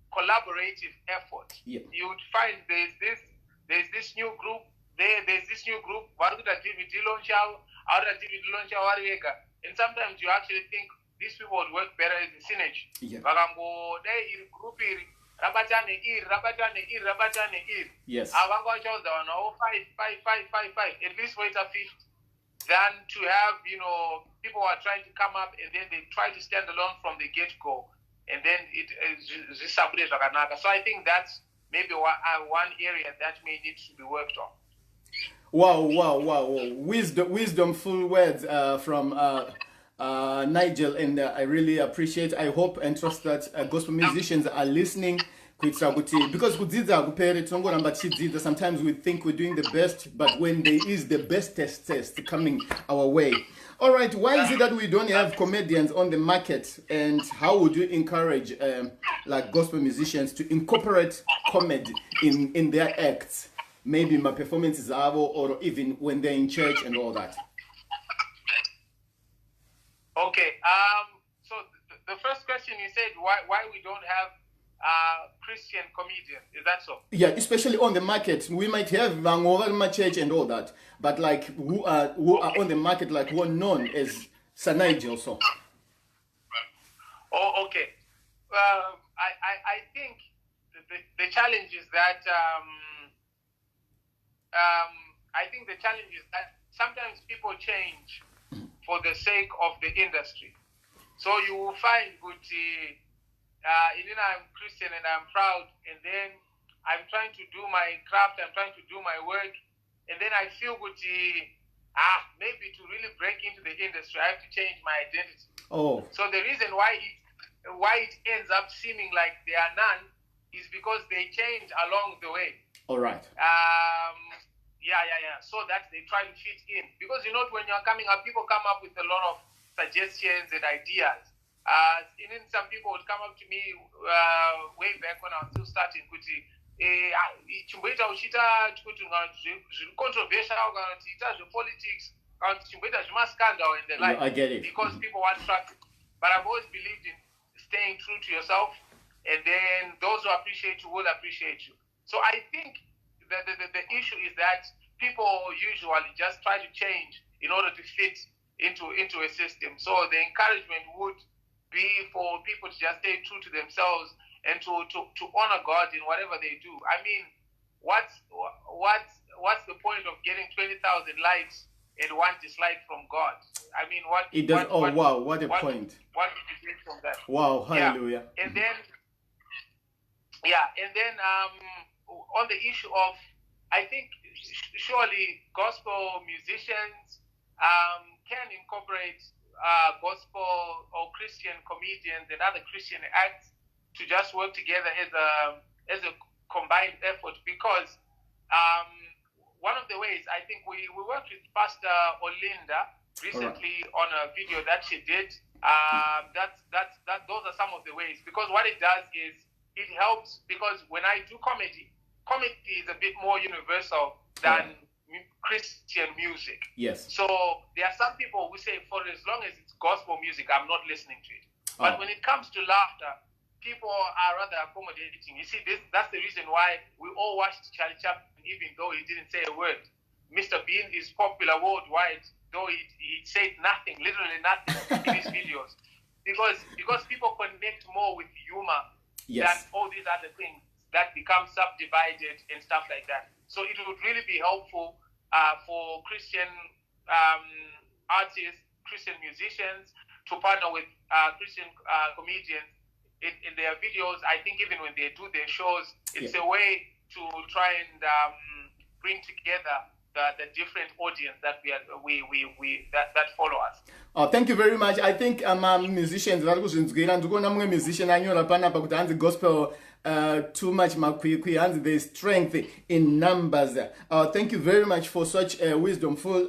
collaborative effort. Yeah. You would find there's this new group, there's this new group, and sometimes you actually think these people would work better as a synergy. Yeah. Yes. At least wait a fifth than to have, people are trying to come up and then they try to stand alone from the get-go. And then it is. So I think that's maybe one area that may need to be worked on. Wow. Wisdomful words from Nigel, and I really appreciate. I hope and trust that gospel musicians are listening. Because sometimes we think we're doing the best, but when there is the best test coming our way. All right, why is it that we don't have comedians on the market, and how would you encourage like gospel musicians to incorporate comedy in their acts? Maybe my performances are, or even when they're in church and all that. Okay. So the first question you said, why we don't have Christian comedians? Is that so? Yeah, especially on the market. We might have my church and all that, but like who are on the market, like who are known as Sir Nigel also. Oh, okay. I think the challenge is that sometimes people change for the sake of the industry. So you will find good. I'm Christian and I'm proud, and then I'm trying to do my craft, I'm trying to do my work, and then I feel maybe to really break into the industry, I have to change my identity. Oh. So the reason why it ends up seeming like there are none is because they change along the way. All right. So that they try to fit in. Because when you're coming up, people come up with a lot of suggestions and ideas. And then some people would come up to me way back when I was still starting, chimboita uchita controversial, politics, chimboita scandal in the life. I get it. Because people want track. But I've always believed in staying true to yourself, and then those who appreciate you will appreciate you. So I think the issue is that people usually just try to change in order to fit into a system. So the encouragement would be for people to just stay true to themselves and to honor God in whatever they do. I mean, what's the point of getting 20,000 likes and one dislike from God? I mean, what it does? What a point! What did you get from that? Wow, hallelujah! Yeah. And then on the issue of, I think surely gospel musicians can incorporate gospel or Christian comedians and other Christian acts to just work together as a combined effort, because one of the ways, I think we worked with Pastor Olinda recently on a video that she did. Those are some of the ways, because what it does is it helps, because when I do comedy is a bit more universal than Christian music. Yes. So there are some people who say, for as long as it's gospel music, I'm not listening to it. But when it comes to laughter, people are rather accommodating. You see, that's the reason why we all watched Charlie Chaplin, even though he didn't say a word. Mr. Bean is popular worldwide, though he said nothing, literally nothing in his videos. Because people connect more with humor than all these other things that become subdivided and stuff like that. So it would really be helpful for Christian artists, Christian musicians, to partner with Christian comedians in their videos. I think even when they do their shows, it's a way to try and bring together the different audience that that follow us. Thank you very much. I think musicians musician anyora panapa kuti hanzi gospel too much makwikwi, hanzi there is strength in numbers. Thank you very much for such wisdomful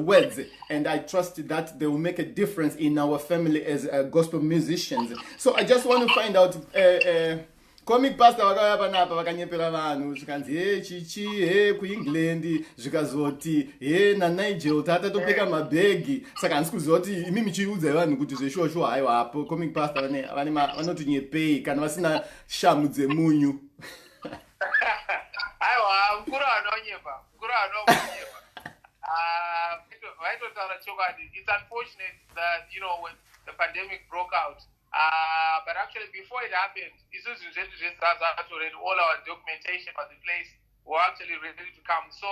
words, and I trust that they will make a difference in our family as gospel musicians. So I just want to find out comic pastor vakauya panapa vakanyepera vanhu zvikanzi chichi ku England zvikazoti naNigel tatatopfeka mabhegi, saka handisi kuziva kuti imi michiudzai vanhu kuti zveshuwa haiwa hapo comic pastor vanoti nyepei kana vasina shamu dzemunyu. Aiwa, mkuru anonyepa vaitotaura chokwadi. It's unfortunate that when the pandemic broke out, but actually before it happened, all our documentation was in place. We're actually ready to come. So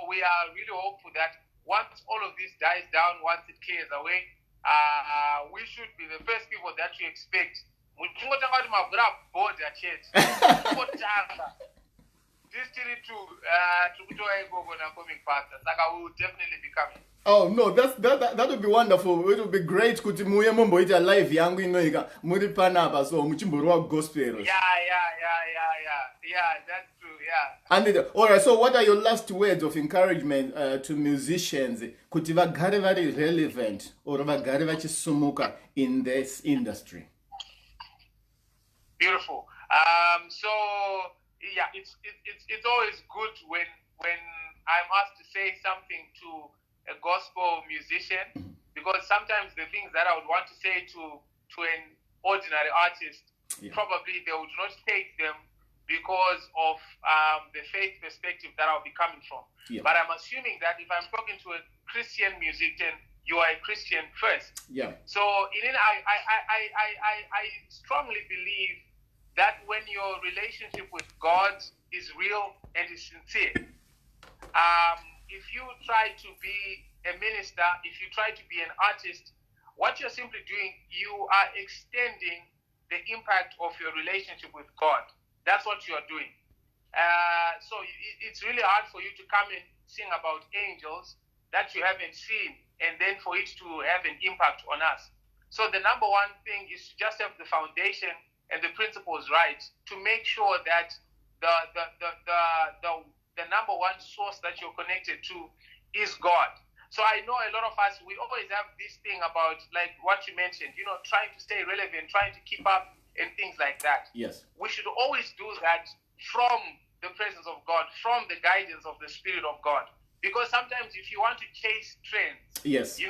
we are really hopeful that once all of this dies down, once it clears away, we should be the first people that you expect. We will definitely be coming. Oh no, that would be wonderful. It would be great kuti muye mumboita live yangu inoika muri panapa, so muchimborwa gospel. Yeah, that's true. Yeah. And all right, so what are your last words of encouragement to musicians kuti vagare vari relevant or vagare vachisumuka in this industry? Beautiful. So yeah, it's always good when I'm asked to say something to a gospel musician, because sometimes the things that I would want to say to an ordinary artist, probably they would not take them because of the faith perspective that I'll be coming from. But I'm assuming that if I'm talking to a Christian musician, you are a Christian first. So I strongly believe that when your relationship with God is real and is sincere, if you try to be a minister, if you try to be an artist, what you're simply doing, you are extending the impact of your relationship with God. That's what you are doing. So it's really hard for you to come and sing about angels that you haven't seen, and then for it to have an impact on us. So the number one thing is to just have the foundation and the principles right, to make sure that the number one source that you're connected to is God. So I know a lot of us, we always have this thing about, like what you mentioned, trying to stay relevant, trying to keep up and things like that. Yes. We should always do that from the presence of God, from the guidance of the Spirit of God. Because sometimes if you want to chase trends, yes, it's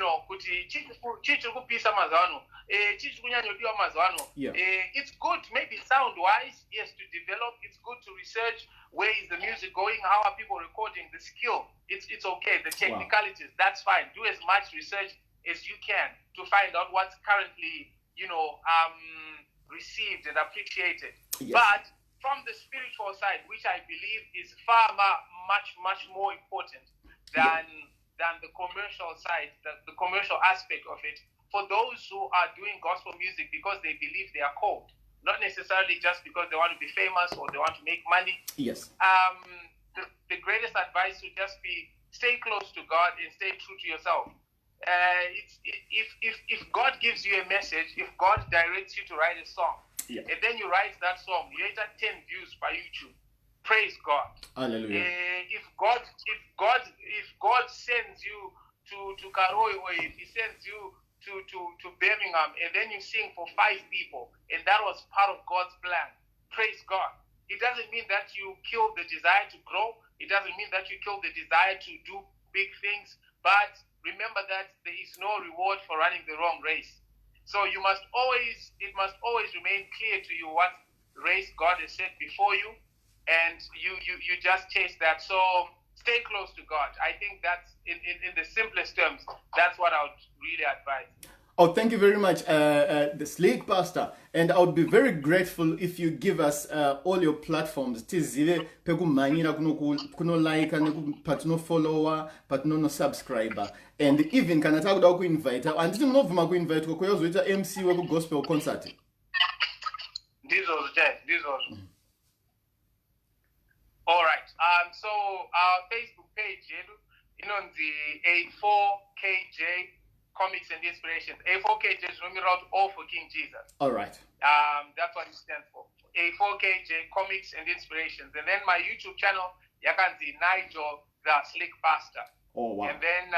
good maybe sound-wise, yes, to develop. It's good to research where is the music going, how are people recording, the skill. It's okay, the technicalities, that's fine. Do as much research as you can to find out what's currently, received and appreciated. Yes. But from the spiritual side, which I believe is far much more important than the commercial side, the commercial aspect of it, for those who are doing gospel music because they believe they are called, not necessarily just because they want to be famous or they want to make money. Yes. The greatest advice would just be stay close to God and stay true to yourself. If God gives you a message, if God directs you to write a song, and then you write that song, you get 10 views by YouTube. Praise God. Hallelujah. If God sends you to Karoi, or if He sends you to Birmingham, and then you sing for 5 people, and that was part of God's plan, praise God. It doesn't mean that you kill the desire to grow. It doesn't mean that you kill the desire to do big things. But remember that there is no reward for running the wrong race. So it must always remain clear to you what race God has set before you, and you just chase that. So stay close to God. I think that's in the simplest terms, that's what I would really advise. Oh, thank you very much, the Slake Pastor. And I would be very grateful if you give us all your platforms. Tizive pekumanyira kuno like patno follower, patno subscriber. And even kana takuda ku invite. Anditi munovuma ku invite koyozoita MC weku gospel concert. These All right. So our Facebook page, on the A4KJ Comics and Inspirations. A4KJ is Rumbie Route all for King Jesus. All right. That's what it stands for. A4KJ Comics and Inspirations. And then my YouTube channel, Yakanzi Nigel, the Slick Pastor. Oh, wow. And then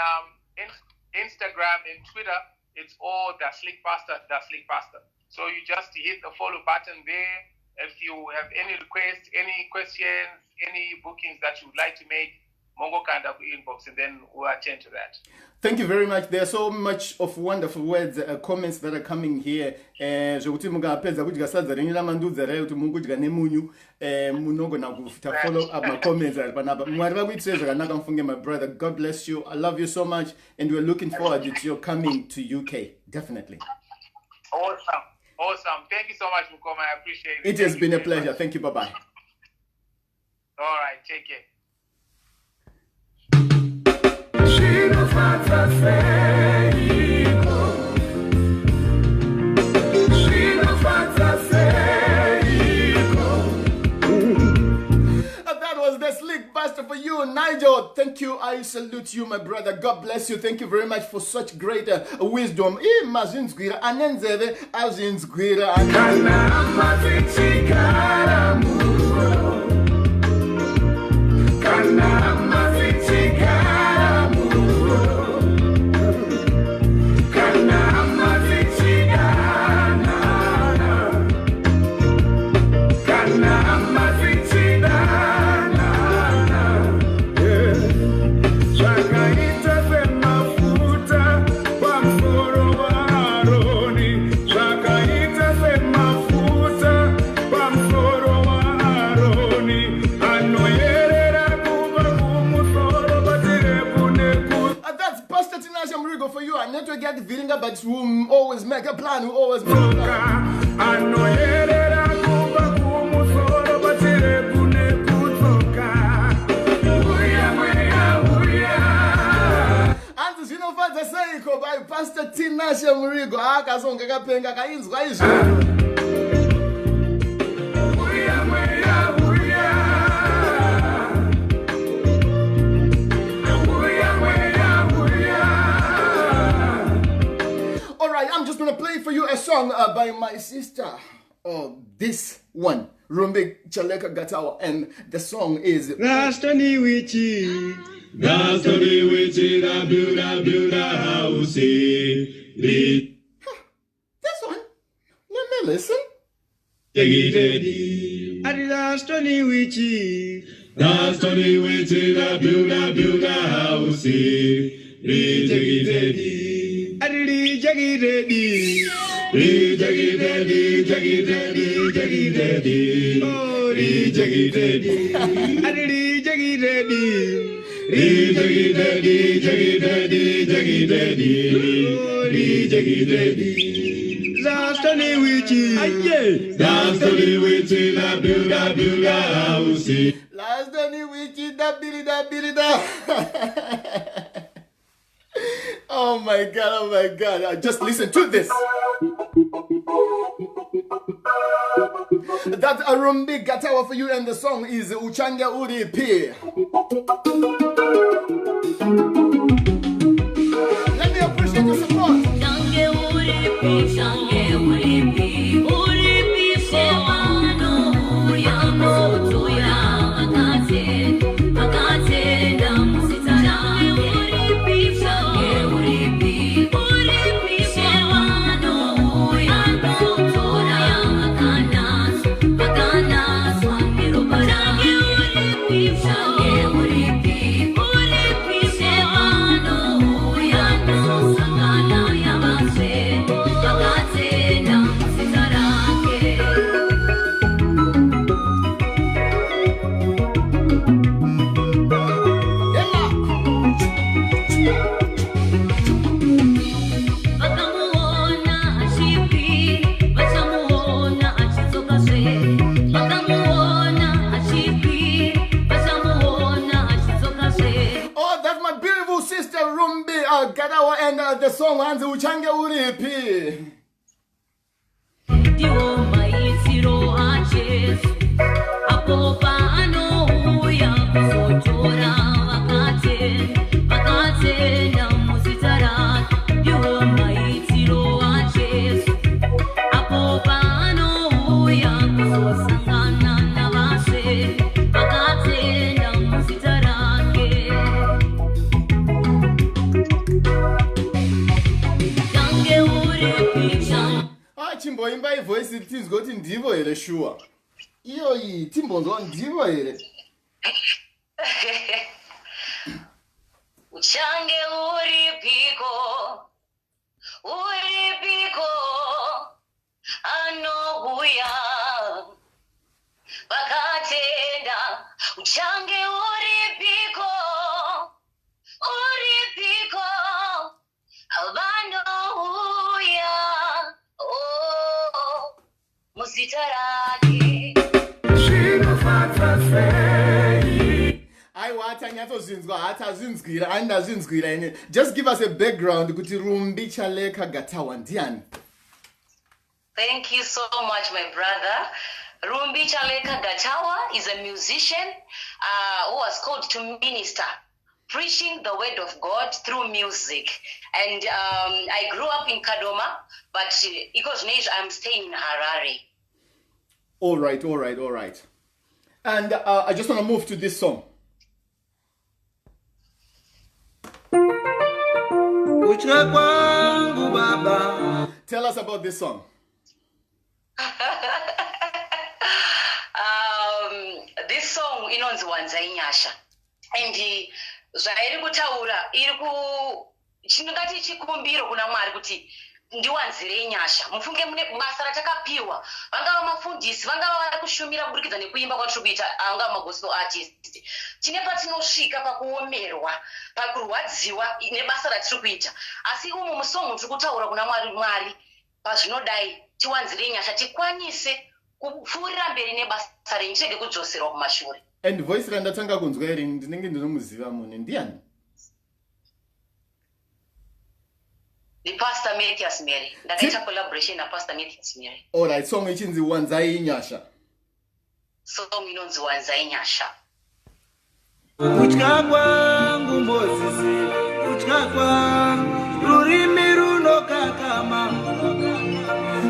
Instagram and Twitter, it's all the Slick Pastor, the Slick Pastor. So you just hit the follow button there. If you have any requests, any questions, any bookings that you would like to make, Mongo Kanda inbox, and then we'll attend to that. Thank you very much. There are so much of wonderful words, comments that are coming here. Zokuti mungapedza kuti gasadzarenera mandudza rayo kuti mungu nemunyu munogona kufuta follow up my comments panapa. Mwari vakuitire zvakanaka mfunge, my brother. God bless you. I love you so much, and we're looking forward to your coming to UK. Definitely. Awesome. Thank you so much, Mukoma. I appreciate it. It has been a pleasure. Thank you. Bye-bye. All right. Take care. That was the Slick Pastor for you, Nigel. Thank you. I salute you, my brother. God bless you. Thank you very much for such great wisdom. But we always make a plan, we always make a plan. And zvinofadza seiko by Pastor Tinashe Murigo akazonga kapenga kainzwa izvo. going to play for you a song by my sister. This one, Rumbie Chaleka Gatawa, and the song is Rastani Wichi, the build a house. This one. Let me listen. Rastani Wichi, the build a house. Oh my God. Just listen to this. That's a Rumbie Gatawa for you, and the song is Uchange Uripi. Let me appreciate your support. Change uripi, change uripi, uripi sewano uyamo tuya akate damusitara. Change uripi, uripi sewano uyamo tuya akanas wanirubara. Change uripi, uripi sewano uyamo sakana yabase akate damusitara. Bakamuona ashipi, bachamuona achizokashe. Bakamuona ashipi, bachamuona achizokashe. Oh, that's my beautiful sister Rumbie Gatawa, and the song Hanzi Uchange Uripi. Diwo maitiro achesu, apopa ano uya kusotora wakate na musitara. Diwo maitiro achesu, apopa ano uya kusosangana na vase wakate na musitara ke. Change uripi, change Chimboimba voice it is got in divo here, sure. Iyo timbonzo ndivo here. Uchange uripiko anohuya vakatenda. Uchange uripiko avanohuya musitarake. Just give us a background. Kuti Rumbie Chaleka Gatawa ndiani? Thank you so much, my brother. Rumbie Chaleka Gatawa is a musician who was called to minister, preaching the word of God through music. And I grew up in Kadoma, but because I'm staying in Harare. All right. And I just want to move to this song. Tell us about this song. This song inonzi wanza inyasha, and zvairi kutaura iri chinongati chikumbiro kuna Mwari kuti ndiwanzire inyasha. Mufunge mune basa ratakapiwa, vangava mafundisi, vangava vari kushumira kuburikidza nekuimba kwatiri kuita, angava magospel artist. Tine patinosvika pakuomerwa, pakurwadziwa nebasa ratiri kuita, asi umu musongo tiri kutaura kuna Mwari pazvinodai tiwanzire inyasha, tikwanise kupfuurira mberi nebasa renyu tirege kudzoserwa kumashure. And voice randatanga kunzwa iri ndinenge ndinomuziva mune ndiani? The Pastor Matthias Mary. Ndakaita collaboration na Pastor Matthias Mary. Alright, song ichinzi wanza inyasha. Song inonzi wanza inyasha. Kutya kwangu Moses, kutya kwangu rurimi runokakama.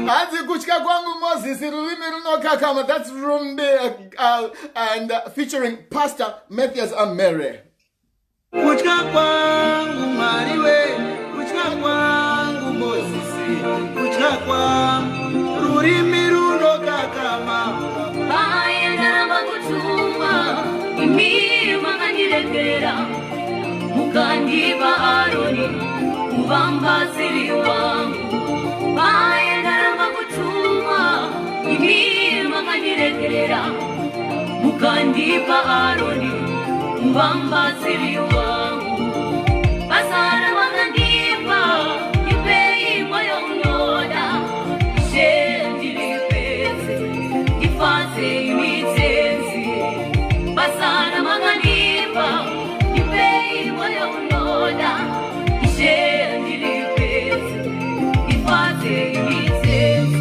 Hazi kuchka kwangu Moses rulimi runokakama. That's Rumbie and featuring Pastor Matthias Amere. Kuchka kwangu mariwe, kuchka kwangu Moses, kuchka kwangu rurimi runokakama. Baya ndarama kutumwa, imima kanyirekera, mukandiba Aroni, mubamba siri wangu. Baya ndarama kutumwa, imima kanyirekera, mukandiba Aroni, mubamba siri wangu. Basara makandiba, ipei moyo unoda, Ifase imitenzi basana maganipa ipei moyo unoda ishe ndilipezi ifase imitenzi.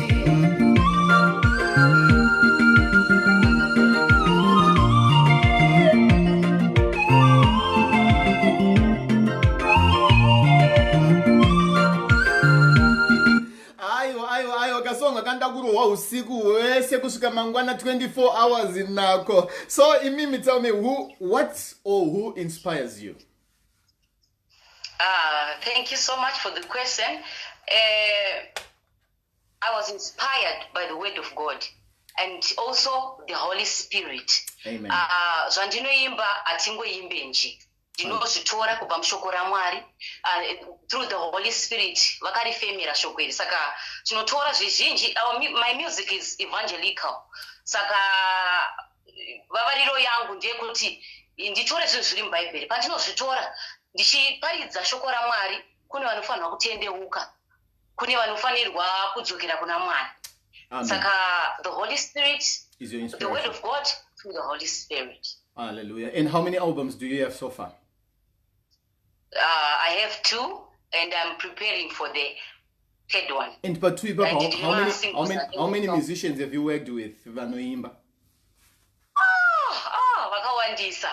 Ayo kasonga kanda kuruwa usiku wese kusvika mangwana 24 hours inako. So Imimi, tell me who inspires you? Thank you so much for the question. I was inspired by the word of God and also the Holy Spirit. Amen. Zvandinoimba atingoimbe nje. Ndinozvitora kubva mushoko raMwari through the Holy Spirit vakarifemera shoko iri. Saka tinotora zvizhinji. My music is evangelical. Saka vavariro yangu ndeyekuti nditore zvinhu zviri mubhaibheri. Pandinozvitora ndichiparidza shoko raMwari, kune vanofanirwa kutendeuka, kune vanofanirwa kudzokera kuna Mwari. Saka the Holy Spirit is your inspiration. The word of God through the Holy Spirit. Hallelujah. And how many albums do you have so far? I have 2, and I'm preparing for the 3rd one. And but how many musicians have you worked with, Vanoimba? Vakawandisa,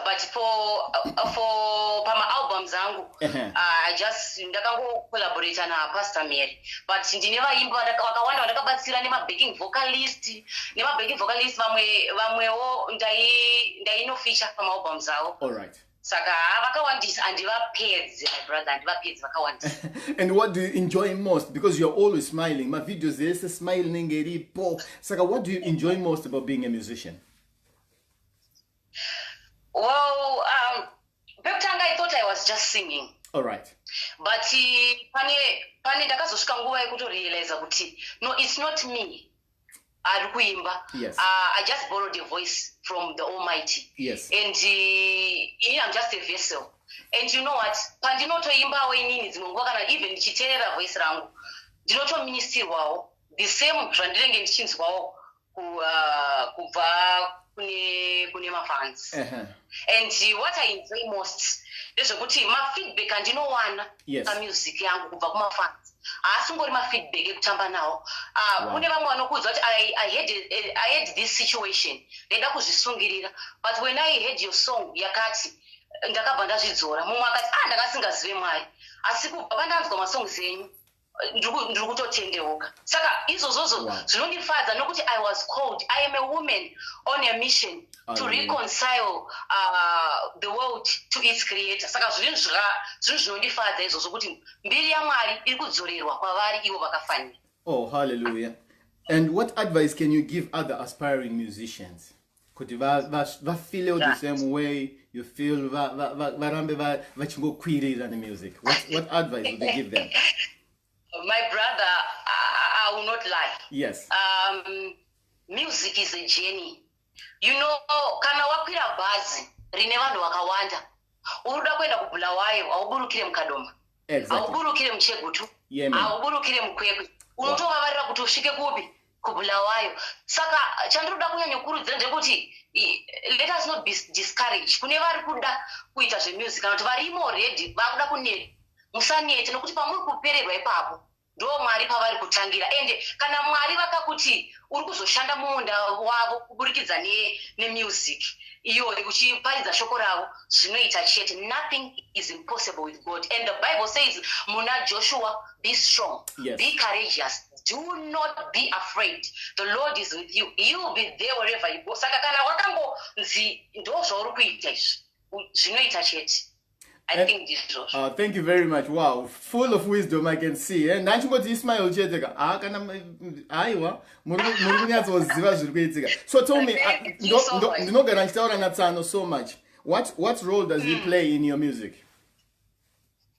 but for pama albums angu, I just ndakango collaborate na Pastor Mary. But ndinevaimba vakawanda vandakabatsira nema-backing vocalist vamwewo ndaino feature pama albums avo. All right. Saka vakawandisa andivapedzi, my brother, andivapedzi vakawandisa. And what do you enjoy most? Because you're always smiling. My videos, there's a smiling eripo. Saka, what do you enjoy most about being a musician? Well, Peptanga, I thought I was just singing. All right. But pane ndakazosvika nguva yekutorealize kuti no, it's not me. Yes. I just borrowed a voice from the Almighty. Yes. And I'm just a vessel. And you know what? Pandinotoimbawo inini dzimwe kana even ndichiteerera voice rangu, ndinotoministirwawo the same zvandinenge ndichinzwawo kubva kune mafans. And what I enjoy most is kuti ma-feedback andinowana pamusic yangu kubva kumafans. Asingori ma-feedback ekutamba nawo. Kune vamwe vanokudza kuti I had this situation, ndaida kuzvisungirira, but when I heard your song yakati ndakabva ndazvidzora, mumwe akati ndakasingazive Mwari, asi kubva pandanzwa masongs enyu ndiri kutotendeuka. Saka izvozvo zvinondifadza nokuti I was called. I am a woman on a mission to reconcile the world to its creator. Saka zvinhu zvinondifadza izvozvo kuti mbiri yaMwari iri kudzorerwa kwavari ivo vakafanira. Oh, hallelujah. And what advice can you give other aspiring musicians? Kuti va feel the same way you feel, varambe vachingokwirira in music. What advice would you give them? My brother, I will not lie. Yes. Music is a journey. You know, kana wakwira bhazi rine vanhu vakawanda, uruda kuenda kuBulawayo, hauburukire muKadoma, hauburukire muChegutu, hauburukire muKwekwe, unotovavarira kuti usvike kupi? kuBulawayo. Saka chandiroda kunyanya kukurudzira ndekuti let us not be discouraged. Kune vari kuda kuita zvemusic kana kuti varimo already vakuda kuneta, musanete nokuti pamuri kupererwa ipapo ndo Mwari pavari kutangira. Ende kana Mwari vakakuti uri kuzoshanda mumunda wavo kuburikidza nemusic iyoyo uchiparidza shoko ravo zvinoita chete. Nothing is impossible with God. And the Bible says muna Joshua, be strong, be courageous, do not be afraid. The Lord is with you. He will be there wherever you go. Saka kana wakangonzi ndo zvauri kuita izvi zvinoita chete. I think this was. Thank you very much. Wow, full of wisdom, I can see. And Nachingoti Ismail Cheteka. So tell me, so much. What role does he play in your music?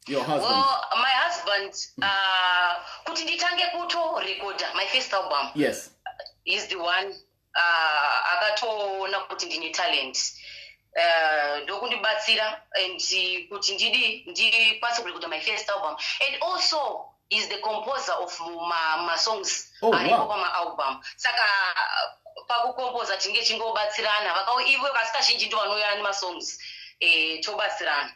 Your husband? Well, my husband, kuti nditange kuto recorder my first album. Yes. He's the one akatoona kuti ndine talent. Ndokundibatsira and kuti ndikwanise kurecorda my first album. And also is the composer of my songs aripo pama-album. Saka pakukompoza tinge chingobatsirana ivo kasikazhinji ndo vanouya nemasongs tobatsirana.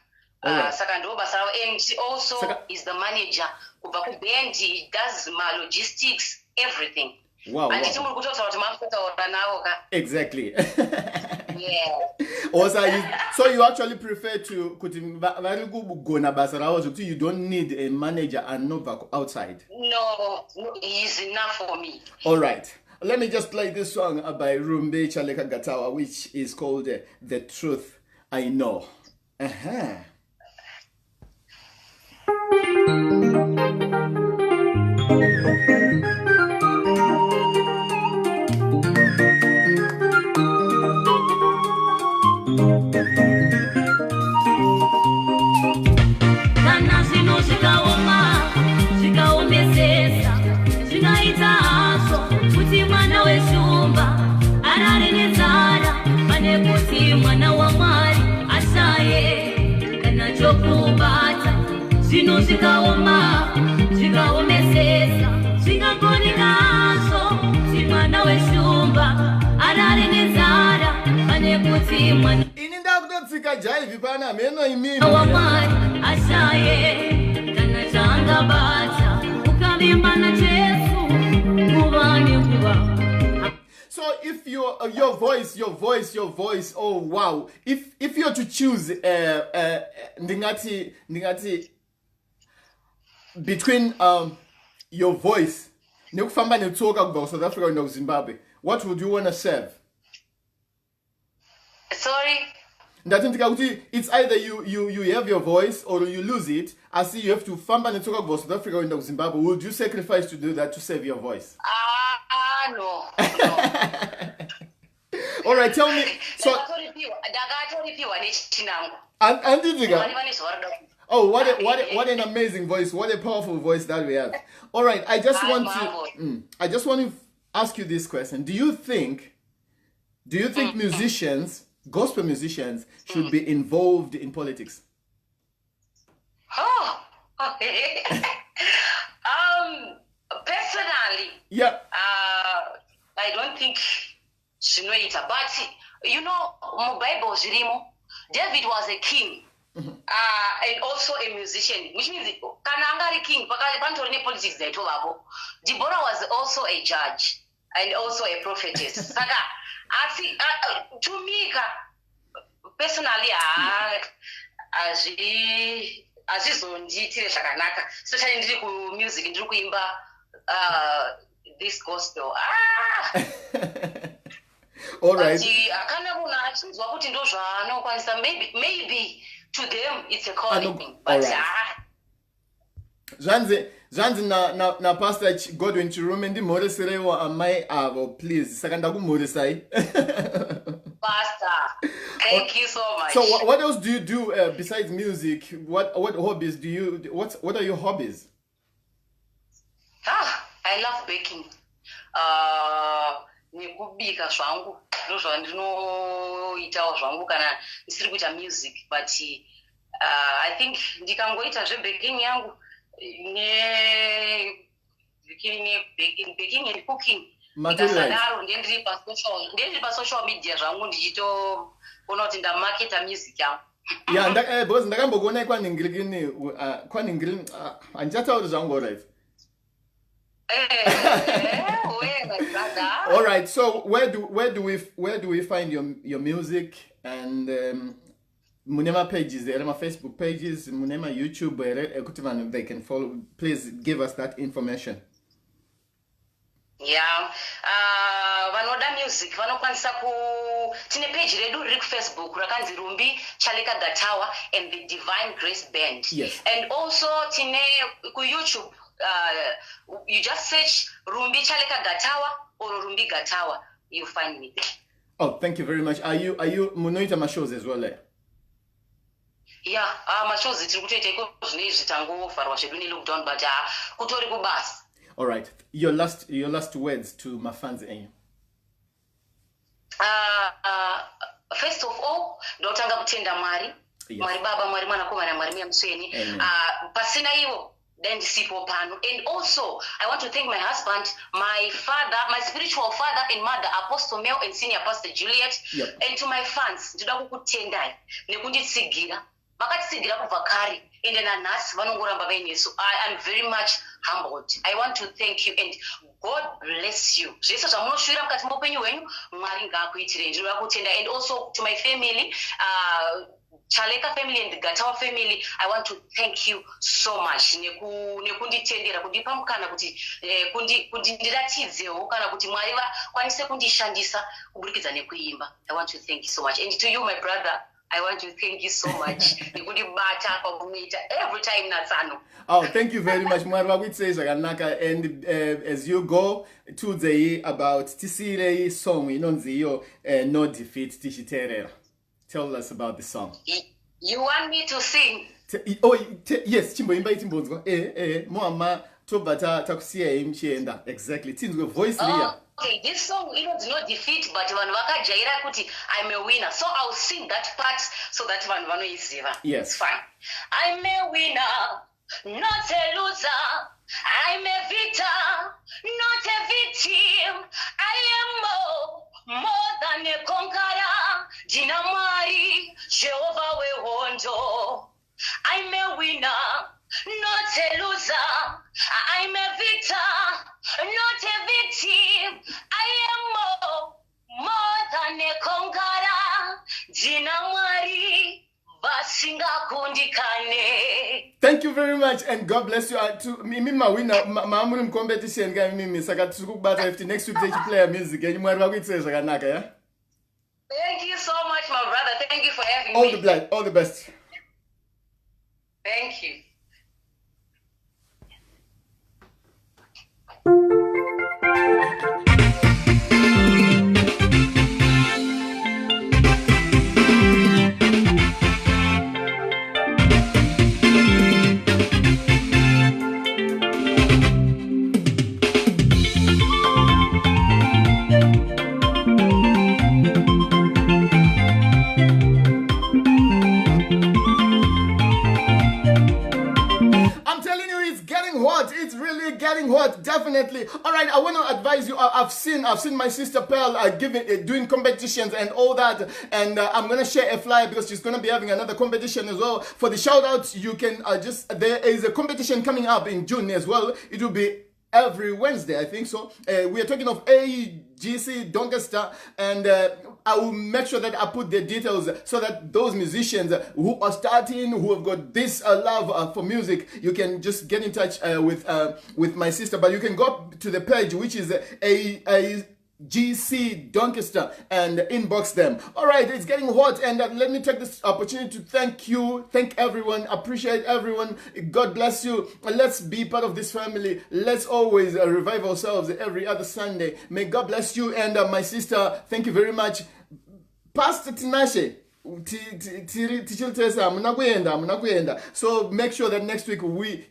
Saka ndo basa ravo. And also is the manager kubva kuband. He does my logistics, everything. Wow. Exactly. Yeah. Also, so you actually prefer to you don't need a manager and no back outside. No, he's enough for me. All right. Let me just play this song by Rumbie Chaleka Gatawa, which is called The Truth I Know. So if your voice, oh wow, if you're to choose ndingati between your voice nekufamba netsoka kubva South Africa kuenda kuZimbabwe, what would you want to serve? Sorry? It's either you have your voice or you lose it. I see you have to famba netsoka kubva South Africa kuenda kuZimbabwe. Would you sacrifice to do that to save your voice? No. All right, tell me. So oh, what an amazing voice! What a powerful voice that we have. All right, I just want to ask you this question: Do you think musicians, gospel musicians, should be involved in politics? Personally, yeah. I don't think Shinoita, but you know, Bible David was a king. And also a musician, which means Kanangari king, politics Deborah was also a judge and also a prophetess. Saka, to me, personally, especially in music, in this gospel. All right. Maybe to them it's a calling, but Zanzi na Pastor Godwin Chirume ndi moreserewa amai avo, please. Sakanda ku moresai. Pastor, thank you so much. So what else do you do besides music? What hobbies do you? What are your hobbies? I love baking. Nikubika zvangu ndozva ndinoitawo zvangu kana ndisiri kuita music, but I think ndikangoita zvebaking yangu baking and cooking ndikasadaro ndendiri pasocial media zvangu ndichitoona kuti ndamaketa music yangu. Because ndakambokuona kwaningirikini handichatauti zvangu, right? Where, my brother? All right. So where do we find your music and munema pages? There are Facebook pages, munema YouTube. They can follow. Please give us that information. Yeah, vanoda music vanokwanisa tine page redu riri kufacebook rakanzi Rumbie Chaleka Gatawa and the Divine Grace Band. Yes. And also tine YouTube, you just search Rumbie Chaleka Gatawa or Rumbie Gatawa, you find me there. Oh, thank you very much. Are you munoita ma shows as well? Yeah, mashows tiri kutoita iko zvine zvitangofarwa zvedu ne lockdown, but kutori kubasa. All right. Your last words to my fans. First of all, ndotanga kutenda Mwari. Yes. Mwari Baba, Mwari Mwana, Mwari Maria Musweni. Pasina iwo then sipo pano. And also, I want to thank my husband, my father, my spiritual father and mother, Apostle Mel and Senior Pastor Juliet. Yep. And to my fans, ndoda kukutendai nekundisigira. Vakatisigira kubva kare ende nanhasi vanongoramba vaine. So I am very much humbled. I want to thank you and God bless you. Zvese zvamunoshuvira mukati muupenyu hwenyu, Mwari ngaakuitirei. Ndinoda kutenda. And also to my family, Chaleka family and the Gatawa family, I want to thank you so much nekunditendera kundipa mukana kuti kundiratidzewo kana kuti Mwari vakwanise kundishandisa kuburikidza nekuimba. I want to thank you so much. And to you, my brother, I want to thank you so much. Every time Natsano. Oh, thank you very much. And as you go to the about Tisire song, you know, no defeat Tishiterera. Tell us about the song. You want me to sing? Yes, Chimbo invite Mbonzo. Moama Tobata Takusia Imchienda. Exactly. Tins with voice here. Okay, this song, it's not defeat, but Vanwaka Jaira Kuti, I'm a winner. So I'll sing that part so that Vanvano is here. Yes. It's fine. I'm a winner, not a loser. I'm a victor, not a victim. I am more than a conqueror. Dinamari, Jehovah Wewondo. I'm a winner, not a loser. I'm a victor, not a victim. I am more than a conqueror. Dinamari, basinga kundikane. Thank you very much and God bless you. To me, my winner, my competition guy, me, Sakatsuku Bata, if the next week they play a music, and you might have it says, yeah? Thank you so much, my brother. Thank you for having me. All the best. Thank you. Getting hot, definitely. All right, I want to advise you. I've seen my sister Pearl doing competitions and all that, and I'm gonna share a flyer because she's gonna be having another competition as well. For the shout outs, you can there is a competition coming up in June as well. It will be every Wednesday, I think so. We are talking of AGC Doncaster, and I will make sure that I put the details so that those musicians who are starting, who have got this love for music, you can just get in touch with my sister. But you can go to the page, which is GC Doncaster, and inbox them. All right, it's getting hot, and let me take this opportunity to thank everyone, appreciate everyone. God bless you. Let's be part of this family. Let's always revive ourselves every other Sunday. May God bless you. And my sister, thank you very much. Pastor Tinashe, so make sure that next week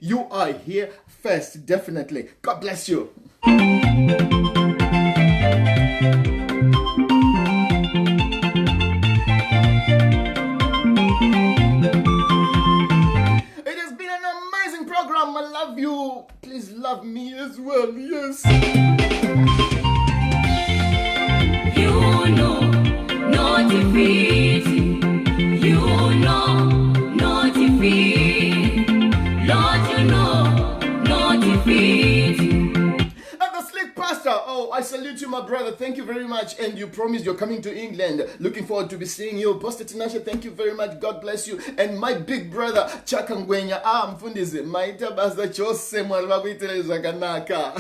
you are here first, definitely. God bless you. It has been an amazing program. I love you. Please love me as well. Yes. You know, no defeat. You know, no defeat. Lord, you know, no defeat. I salute you, my brother. Thank you very much. And you promised you're coming to England. Looking forward to be seeing you. Pastor Tinashe, thank you very much. God bless you. And my big brother, Chaka Ngwenya. Mfundisi. Maita basa chose mwalwa kuitele zaganaka.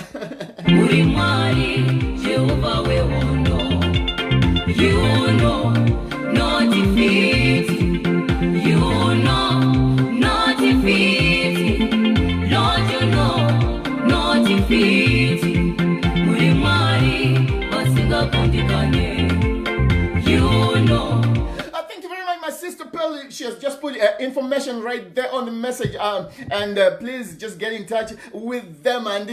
Ulimwari, Jehova wewono. You know, not defeat. You know, not defeat. Lord, you know, not defeat. Ulimwari, wasinga kundikane. You know. Thank you very much, my sister Pearl. She has just put information right there on the message. And please just get in touch with them. And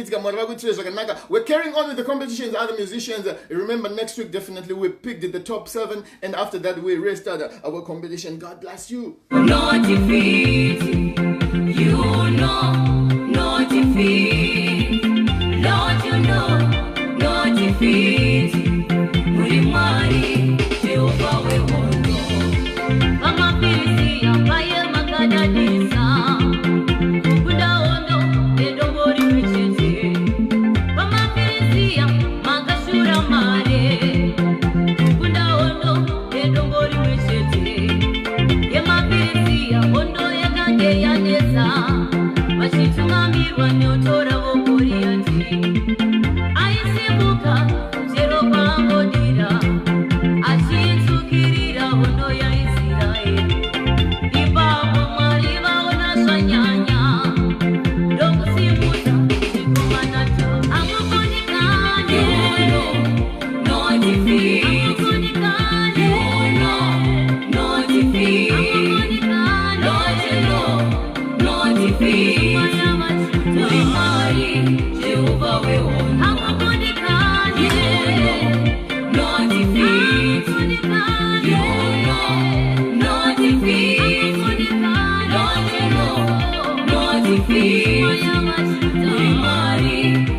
we're carrying on with the competitions, other musicians. Remember, next week, definitely, we picked the top 7. And after that, we restarted our competition. God bless you. Not defeat. You know, not defeat. Lord, you know, not defeat. Mulimari, Jehovah wewono. Mama Pirisi, Ampaye Magadadisa. Kukunda ono, Edongori Michete. Mama Pirisi, Magashura Mare. Kukunda ono, Edongori Michete. Yema Pirisi, Ondo Yagande Yaneza. Mashitungamirwa Nyotora Wokoriati. Aisibuka, Jeroba Ngodira. Achitukirira Ondo ya Israeli. Ibabo Mariba Ona Sanyanya. Dokusimuta, Chikumanato. Amukunikane. No defeat. Amukunikane. No defeat. Amukunikane. No defeat. Ulimari, Jehovah wewono. Amukunikane. No defeat. You know, no defeat. No defeat. Ulimari,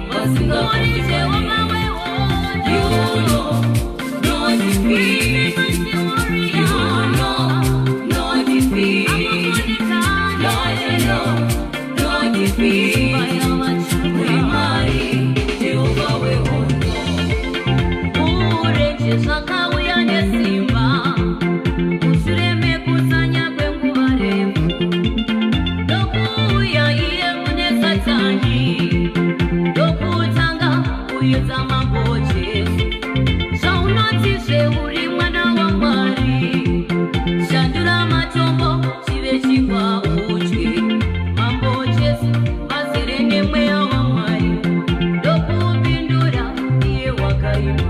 wasinga kundikane. You know, no defeat. You know, no defeat. No defeat. Ulimari, Jehovah wewono. Ureche zvakauya nesimba. Usureme kusanya kwenguva refu. Dokuuya iye mune Satani. Dokutanga kuedza mambo Jesu. Zvaunoti zveuri mwana waMwari. Shandura matombo chive chingwa udye. Mambo Jesu azere nemweya waMwari. Dokupindura iye wakaima.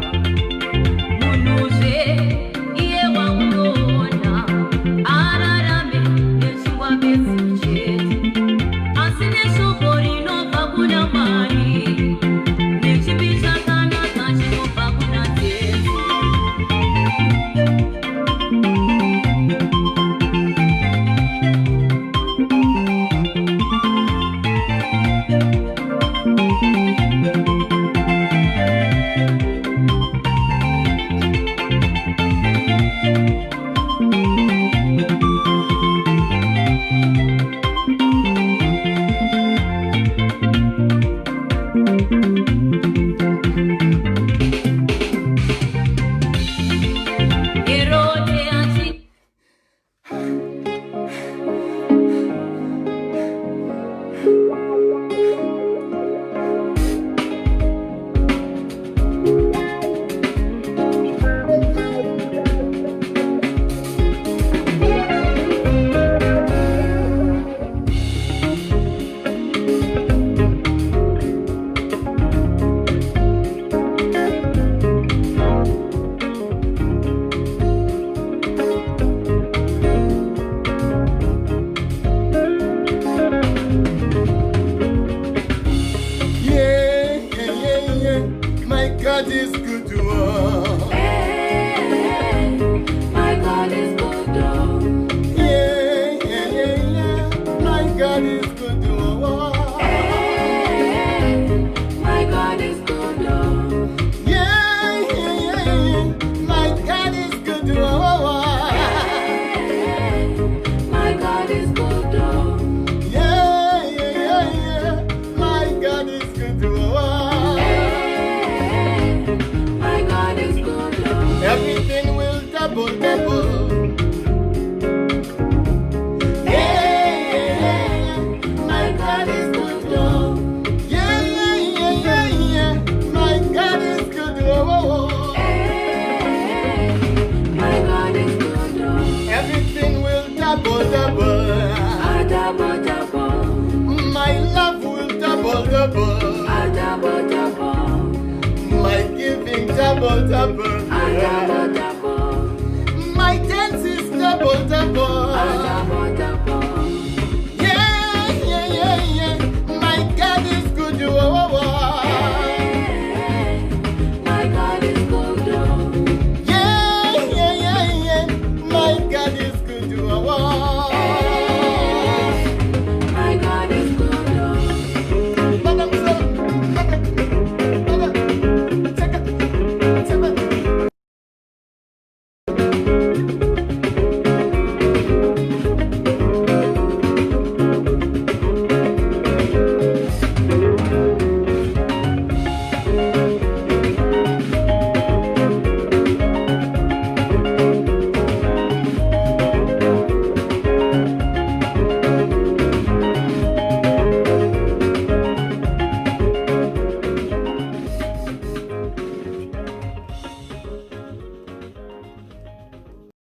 Munhuze iye waunoona. Ararame nechingwa bedzi chete. Asi neshoko rinobva kuna Mwari. Nechipi chakanaka chinobva kuna Jesu. Herode achi My God is good to us. my God is good. My God is good to us. My God is good. My God is good to us. My God is good. My God is good to us. double, double. I double,